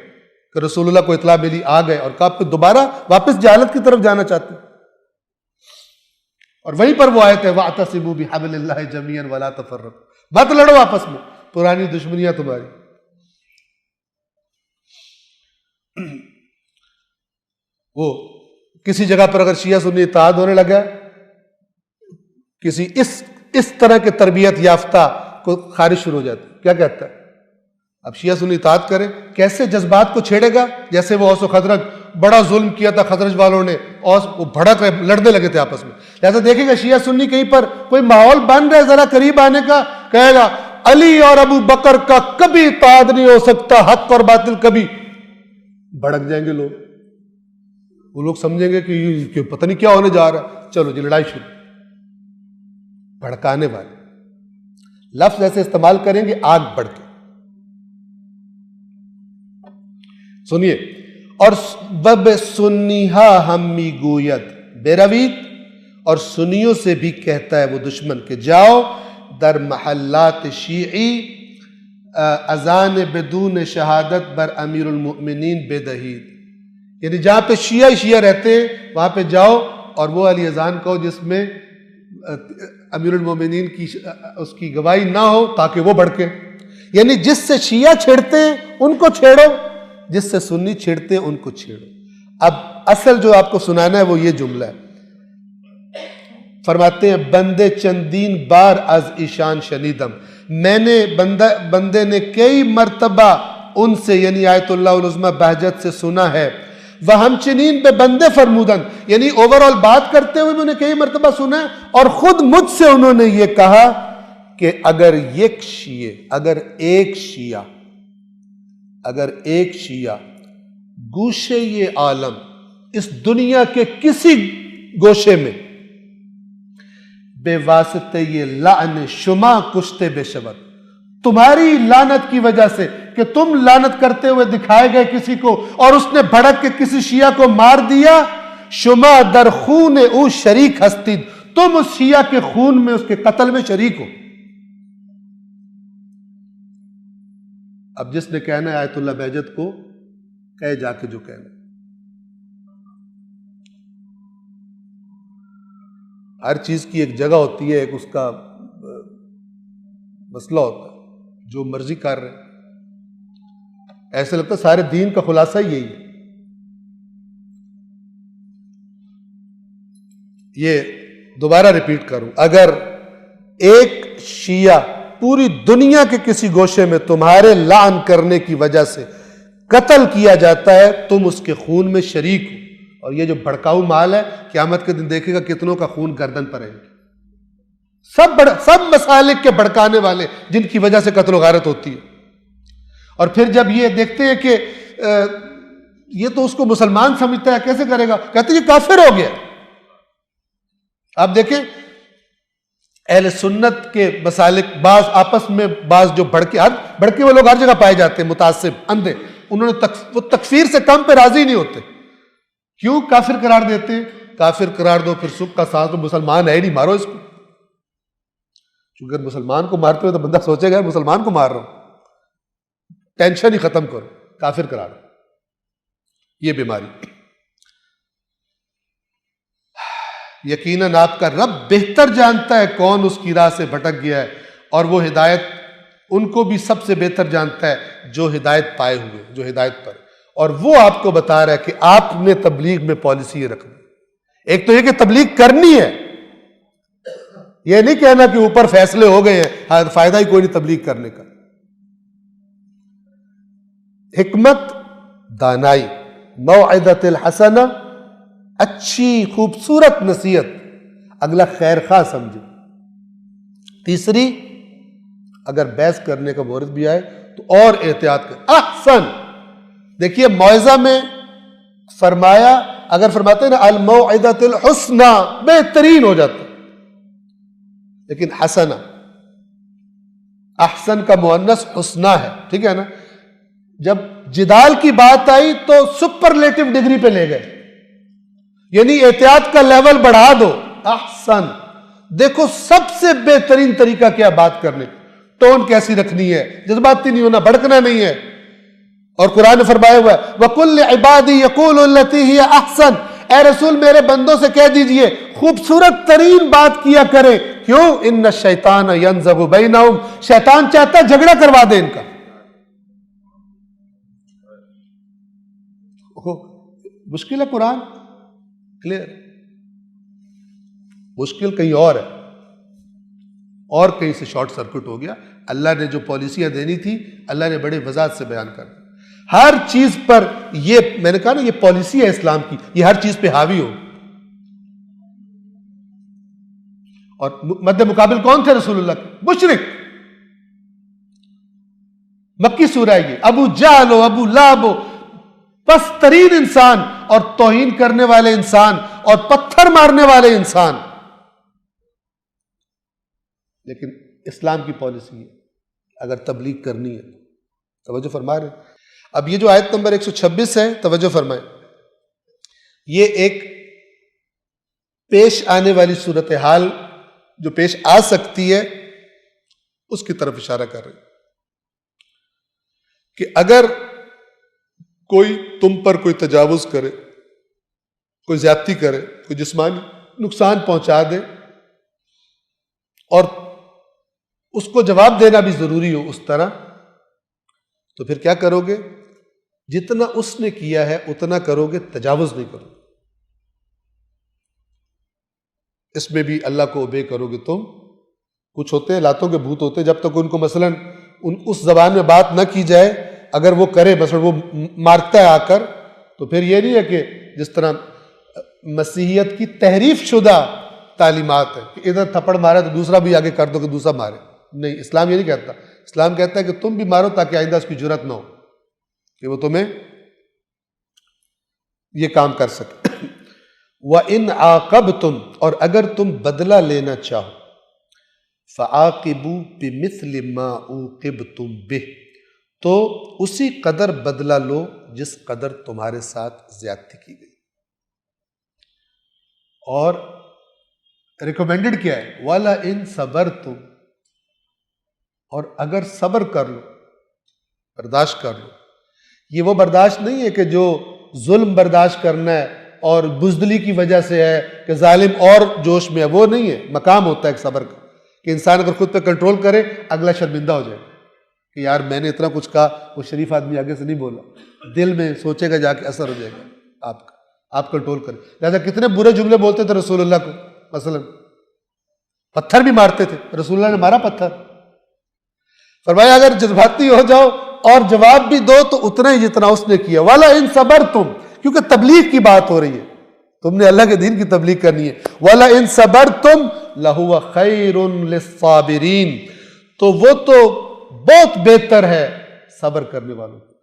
Speaker 1: کہ رسول اللہ کو اطلاع ملی، آ گئے، اور کہا پھر دوبارہ واپس جہالت کی طرف جانا چاہتے ہیں۔ اور وہیں پر وہ آیت ہے وَاعْتَصِمُوا بِحَبْلِ اللَّهِ جَمِيعًا وَلَا تَفَرَّقُوا، مت لڑو آپس میں، پرانی دشمنیاں تمہاری۔ وہ کسی جگہ پر اگر شیعہ سنی اتحاد ہونے لگا، کسی اس طرح کے تربیت یافتہ کو خارج شروع ہو جاتی، کیا کہتا ہے اب شیعہ سنی اتحاد کریں؟ کیسے جذبات کو چھیڑے گا؟ جیسے وہ اوس و خزرج، بڑا ظلم کیا تھا خزرج والوں نے، اوس وہ بھڑک رہے، لڑنے لگے تھے آپس میں۔ لہذا دیکھیں گا شیعہ سنی کہیں پر کوئی ماحول بن رہا ہے ذرا قریب آنے کا، کہے گا علی اور ابو بکر کا کبھی اتحاد نہیں ہو سکتا، حق اور باطل کبھی، بھڑک جائیں گے لوگ، وہ لوگ سمجھیں گے کہ پتہ نہیں کیا ہونے جا رہا ہے، چلو جی لڑائی شروع۔ بھڑکانے والے. لفظ ایسے استعمال کریں گے آگ بڑھ کے. سنیے. اور بب سنیہا ہم میگویت بے رویت، اور سنیوں سے بھی کہتا ہے وہ دشمن کہ جاؤ در محلات شیعی اذان بدون شہادت بر امیر المؤمنین بے دہید. یعنی جہاں پہ شیعہ رہتے ہیں وہاں پہ جاؤ اور وہ والی اذان کہو جس میں امیر المومنین کی اس کی گواہی نہ ہو تاکہ وہ بھڑکے. یعنی جس سے شیعہ چھیڑتے ہیں ان کو چھیڑو، جس سے سنی چھیڑتے ہیں ان کو چھیڑو. اب اصل جو آپ کو سنانا ہے وہ یہ جملہ ہے. فرماتے ہیں بندے چندین بار از ایشان شنیدم، میں نے بندے نے کئی مرتبہ ان سے یعنی آیت اللہ العظمی بہجت سے سنا ہے. وہ ہم چنین پہ بندے فرمودن، یعنی اوورال بات کرتے ہوئے میں نے کئی مرتبہ سنا ہے، اور خود مجھ سے انہوں نے یہ کہا کہ اگر ایک شیعہ گوشے یہ عالم اس دنیا کے کسی گوشے میں بے واسطے یہ لعن شما کشتے بے شبت، تمہاری لعنت کی وجہ سے کہ تم لعنت کرتے ہوئے دکھائے گئے کسی کو اور اس نے بھڑک کے کسی شیعہ کو مار دیا، شما در خون او شریک ہستید، تم اس شیعہ کے خون میں اس کے قتل میں شریک ہو. اب جس نے کہنا ہے آیت اللہ بہجت کو کہے جا کے جو کہنا. ہر چیز کی ایک جگہ ہوتی ہے، ایک اس کا مسئلہ ہوتا ہے. جو مرضی کر رہے ہیں، ایسے لگتا ہے سارے دین کا خلاصہ یہی ہے. یہ دوبارہ ریپیٹ کروں، اگر ایک شیعہ پوری دنیا کے کسی گوشے میں تمہارے لعن کرنے کی وجہ سے قتل کیا جاتا ہے، تم اس کے خون میں شریک ہو. اور یہ جو بھڑکاؤ مال ہے قیامت کے دن دیکھے گا کتنوں کا خون گردن پر ہے. سب مسالک کے بھڑکانے والے جن کی وجہ سے قتل و غارت ہوتی ہے. اور پھر جب یہ دیکھتے ہیں کہ یہ تو اس کو مسلمان سمجھتا ہے، کیسے کرے گا، کہتے ہیں یہ کافر ہو گیا. آپ دیکھیں اہل سنت کے مسالک بعض آپس میں بعض جو بھڑکے ہوئے لوگ ہر جگہ پائے جاتے ہیں، متعصب اندھے، انہوں نے وہ تکفیر سے کم پہ راضی نہیں ہوتے. کیوں کافر قرار دیتے ہیں؟ کافر قرار دو پھر سکھ کا ساتھ، تو مسلمان ہے ہی نہیں، مارو اس کو. کیونکہ مسلمان کو مارتے ہوئے تو بندہ سوچے گا مسلمان کو مار رہا ہوں، ٹینشن ہی ختم کرو، کافر قرار دو. یہ بیماری. یقیناً آپ کا رب بہتر جانتا ہے کون اس کی راہ سے بھٹک گیا ہے، اور وہ ہدایت ان کو بھی سب سے بہتر جانتا ہے جو ہدایت پائے ہوئے، جو ہدایت پر. اور وہ آپ کو بتا رہا ہے کہ آپ نے تبلیغ میں پالیسی یہ رکھنی. ایک تو یہ کہ تبلیغ کرنی ہے، یہ نہیں کہنا کہ اوپر فیصلے ہو گئے ہیں، فائدہ ہی کوئی نہیں تبلیغ کرنے کا. حکمت، دانائی، موعظۃ الحسنہ، اچھی خوبصورت نصیحت، اگلا خیر خواہ سمجھے. تیسری، اگر بحث کرنے کا مورد بھی آئے تو اور احتیاط کر. احسن، دیکھیے موعظہ میں فرمایا، اگر فرماتے ہیں نا الموعظۃ الحسنہ، بہترین ہو جاتا. لیکن حسنہ، احسن کا مؤنث حسنہ ہے، ٹھیک ہے نا. جب جدال کی بات آئی تو سپرلیٹو ڈگری پہ لے گئے، یعنی احتیاط کا لیول بڑھا دو. احسن، دیکھو سب سے بہترین طریقہ کیا بات کرنے، ٹون کیسی رکھنی ہے، جذباتی نہیں ہونا، بھڑکنا نہیں ہے. اور قرآن نے فرمایا ہوا ہے وَقُلْ لِعِبَادِي يَقُولُ الَّتِي هِيَ أَحْسَنُ، اے رسول میرے بندوں سے کہہ دیجئے خوبصورت ترین بات کیا کریں. کیوں؟ ان الشیطان ینزغ بینہم، شیطان چاہتا ہے جھگڑا کروا دے ان کا. مشکل ہے قرآن، کلیئر. مشکل کہیں اور ہے، اور کہیں سے شارٹ سرکٹ ہو گیا. اللہ نے جو پالیسیاں دینی تھی اللہ نے بڑے وضاحت سے بیان کر دی. ہر چیز پر یہ میں نے کہا نا، یہ پالیسی ہے اسلام کی، یہ ہر چیز پہ حاوی ہو. اور مد مقابل کون تھے رسول اللہ کے؟ مشرک. مکی سورہ ہے یہ. ابو جہل ہو، ابو لہب ہو، پست ترین انسان اور توہین کرنے والے انسان اور پتھر مارنے والے انسان. لیکن اسلام کی پالیسی ہے اگر تبلیغ کرنی ہے تو توجہ فرما رہے ہیں۔ اب یہ جو آیت نمبر 126 ہے، توجہ فرمائیں، یہ ایک پیش آنے والی صورتحال جو پیش آ سکتی ہے اس کی طرف اشارہ کر رہے ہیں کہ اگر کوئی تم پر کوئی تجاوز کرے، کوئی زیادتی کرے، کوئی جسمانی نقصان پہنچا دے اور اس کو جواب دینا بھی ضروری ہو اس طرح، تو پھر کیا کرو گے؟ جتنا اس نے کیا ہے اتنا کرو گے، تجاوز نہیں کرو۔ اس میں بھی اللہ کو اوبے کرو گے تم۔ کچھ ہوتے ہیں لاتوں کے بھوت ہوتے ہیں، جب تک ان کو مثلاً اس زبان میں بات نہ کی جائے، اگر وہ کرے مثلا وہ مارتا ہے آ کر، تو پھر یہ نہیں ہے کہ جس طرح مسیحیت کی تحریف شدہ تعلیمات ہے کہ ادھر تھپڑ مارا تو دوسرا بھی آگے کر دو کہ دوسرا مارے۔ نہیں، اسلام یہ نہیں کہتا۔ اسلام کہتا ہے کہ تم بھی مارو تاکہ آئندہ اس کی جرات نہ ہو کہ وہ تمہیں یہ کام کر سکے۔ وَإِنْ عَاقَبْتُمْ، اور اگر تم بدلہ لینا چاہو، فَعَاقِبُوا بِمِثْلِ مَا عُوقِبْتُمْ بِهِ، تو اسی قدر بدلہ لو جس قدر تمہارے ساتھ زیادتی کی گئی۔ اور ریکمینڈڈ کیا ہے؟ وَلَئِن صَبَرْتُمْ، اور اگر صبر کر لو، برداشت کر لو۔ یہ وہ برداشت نہیں ہے کہ جو ظلم برداشت کرنا ہے اور بزدلی کی وجہ سے ہے کہ ظالم اور جوش میں ہے، وہ نہیں ہے۔ مقام ہوتا ہے ایک صبر کا کہ انسان اگر خود پہ کنٹرول کرے، اگلا شرمندہ ہو جائے کہ یار میں نے اتنا کچھ کہا، وہ شریف آدمی آگے سے نہیں بولا، دل میں سوچے گا، جا کے اثر ہو جائے گا آپ کا، آپ کنٹرول کریں۔ لہٰذا کتنے برے جملے بولتے تھے رسول اللہ کو، مثلا پتھر بھی مارتے تھے، رسول اللہ نے مارا پتھر۔ فرمایا اگر جذباتی ہو جاؤ اور جواب بھی دو تو اتنا ہی جتنا اس نے کیا۔ وَلَئِن صَبَرْتُمْ، کیونکہ تبلیغ کی بات ہو رہی ہے، تم نے اللہ کے دین کی تبلیغ کرنی ہے۔ وَلَئِن صَبَرْتُمْ لَهُوَ خَيْرٌ لِلصَّابِرِينَ، تو وہ تو بہت بہتر ہے صبر کرنے والوں کو۔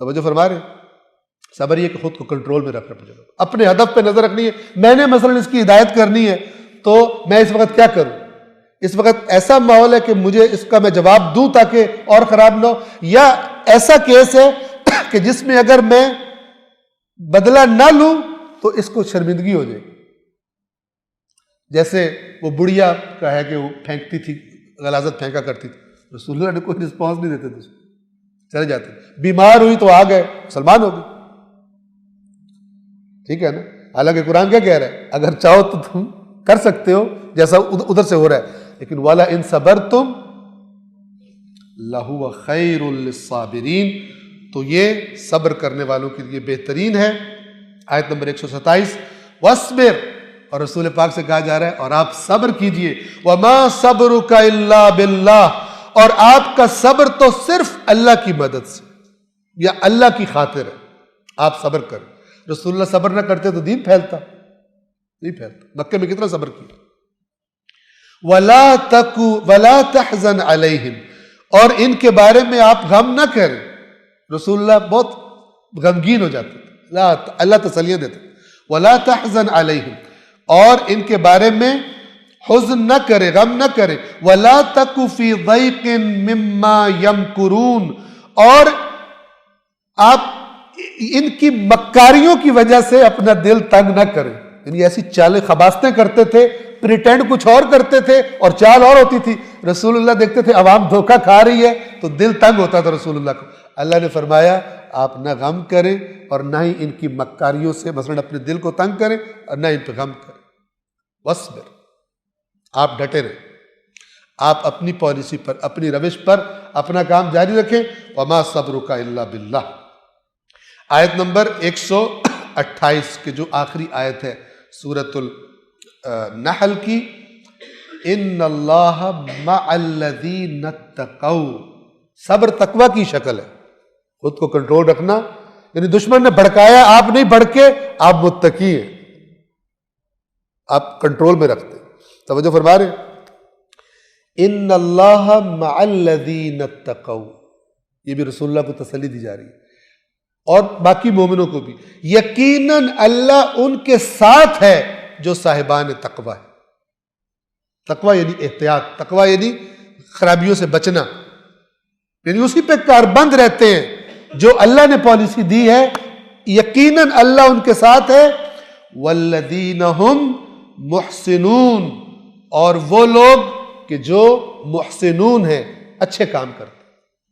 Speaker 1: توجہ فرما رہے ہیں؟ صبر یہ کہ خود کو کنٹرول میں رکھنا پڑے گا، اپنے ہدف پہ نظر رکھنی ہے۔ میں نے مثلا اس کی ہدایت کرنی ہے تو میں اس وقت کیا کروں؟ اس وقت ایسا ماحول ہے کہ مجھے اس کا میں جواب دوں تاکہ اور خراب نہ ہو، یا ایسا کیس ہے کہ جس میں اگر میں بدلہ نہ لوں تو اس کو شرمندگی ہو جائے گی۔ جیسے وہ بڑھیا کا ہے کہ وہ پھینکتی تھی، غلاظت پھینکا کرتی تھی، رسول اللہ نے کوئی رسپانس نہیں دیتے تھے، چلے جاتے۔ بیمار ہوئی تو آ گئے، مسلمان ہو گئے، ٹھیک ہے نا؟ حالانکہ قرآن کیا کہہ رہا ہے؟ اگر چاہو تو تم کر سکتے ہو جیسا ادھر سے ہو رہا ہے، لیکن وَلَئِن صَبَرْتُمْ لَهُوَ خَيْرٌ لِلصَّابِرِينَ، تو یہ صبر کرنے والوں کے لیے بہترین ہے۔ آیت نمبر 127، وَاصْبِرْ، اور رسول پاک سے کہا جا رہا ہے اور آپ صبر کیجئے۔ وَمَا صَبْرُكَ إِلَّا بِاللَّهِ، اور آپ کا صبر تو صرف اللہ کی مدد سے یا اللہ کی خاطر ہے، آپ صبر کریں۔ رسول اللہ صبر نہ کرتے تو دین پھیلتا نہیں پھیلتا۔ مکے میں کتنا صبر کیا۔ وَلَا تَحْزَنْ عَلَيْهِمْ، اور ان کے بارے میں آپ غم نہ کریں۔ رسول اللہ بہت غمگین ہو جاتے تھے، اللہ تسلیاں دیتے۔ وَلَا تَحْزَنْ عَلَيْهِمْ، اور ان کے بارے میں حزن نہ کرے، غم نہ کرے۔ وَلَا تَكُ فِي ضَيْقٍ مِّمَّا يَمْكُرُونَ، اور آپ ان کی مکاریوں کی وجہ سے اپنا دل تنگ نہ کریں۔ یعنی ایسی چالیں خباستیں کرتے تھے، پریٹینڈ کچھ اور کرتے تھے اور چال اور ہوتی تھی۔ رسول اللہ دیکھتے تھے عوام دھوکہ کھا رہی ہے تو دل تنگ ہوتا تھا رسول اللہ کو۔ اللہ نے فرمایا آپ نہ غم کریں اور نہ ہی ان کی مکاریوں سے مثلا اپنے دل کو تنگ کریں اور نہ ان پہ غم کریں۔ وَاصْبِرْ، آپ ڈٹے رہیں، آپ اپنی پالیسی پر، اپنی روش پر اپنا کام جاری رکھیں۔ وَمَا صَبْرُكَ إِلَّا بِاللَّهِ۔ آیت نمبر 128 کے جو آخری آیت ہے سورۃ النحل کی، ان اللہ مع الذین اتقوا، صبر تقوی کی شکل ہے، خود کو کنٹرول رکھنا، یعنی دشمن نے بھڑکایا آپ نہیں بھڑکے، آپ متقی ہیں، آپ کنٹرول میں رکھتے ہیں۔ توجہ فرما رہے ہیں؟ ان اللہ مع الذین اتقوا، یہ بھی رسول اللہ کو تسلی دی جا رہی ہے اور باقی مومنوں کو بھی، یقیناً اللہ ان کے ساتھ ہے جو صاحبان تقوی ہے۔ تقوی یعنی احتیاط، تقوی یعنی خرابیوں سے بچنا، یعنی اسی پہ کاربند رہتے ہیں جو اللہ نے پالیسی دی ہے، یقیناً اللہ ان کے ساتھ ہے۔ والذین ہم محسنون، اور وہ لوگ کہ جو محسنون ہیں، اچھے کام کرتے ہیں،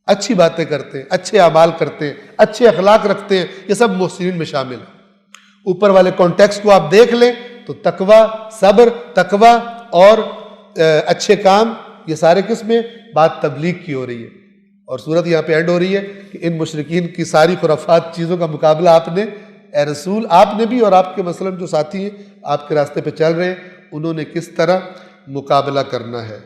Speaker 1: اچھی باتیں کرتے ہیں، اچھے اعمال کرتے ہیں، اچھے اخلاق رکھتے ہیں، یہ سب محسنین میں شامل ہیں۔ اوپر والے کانٹیکسٹ کو آپ دیکھ لیں تو تقوی، صبر، تقوی اور اچھے کام، یہ سارے کس میں بات تبلیغ کی ہو رہی ہے، اور صورت یہاں پہ اینڈ ہو رہی ہے کہ ان مشرکین کی ساری خرافات چیزوں کا مقابلہ آپ نے، اے رسول، آپ نے بھی، اور آپ کے مثلاً جو ساتھی ہیں آپ کے راستے پہ چل رہے ہیں، انہوں نے کس طرح مقابلہ کرنا ہے۔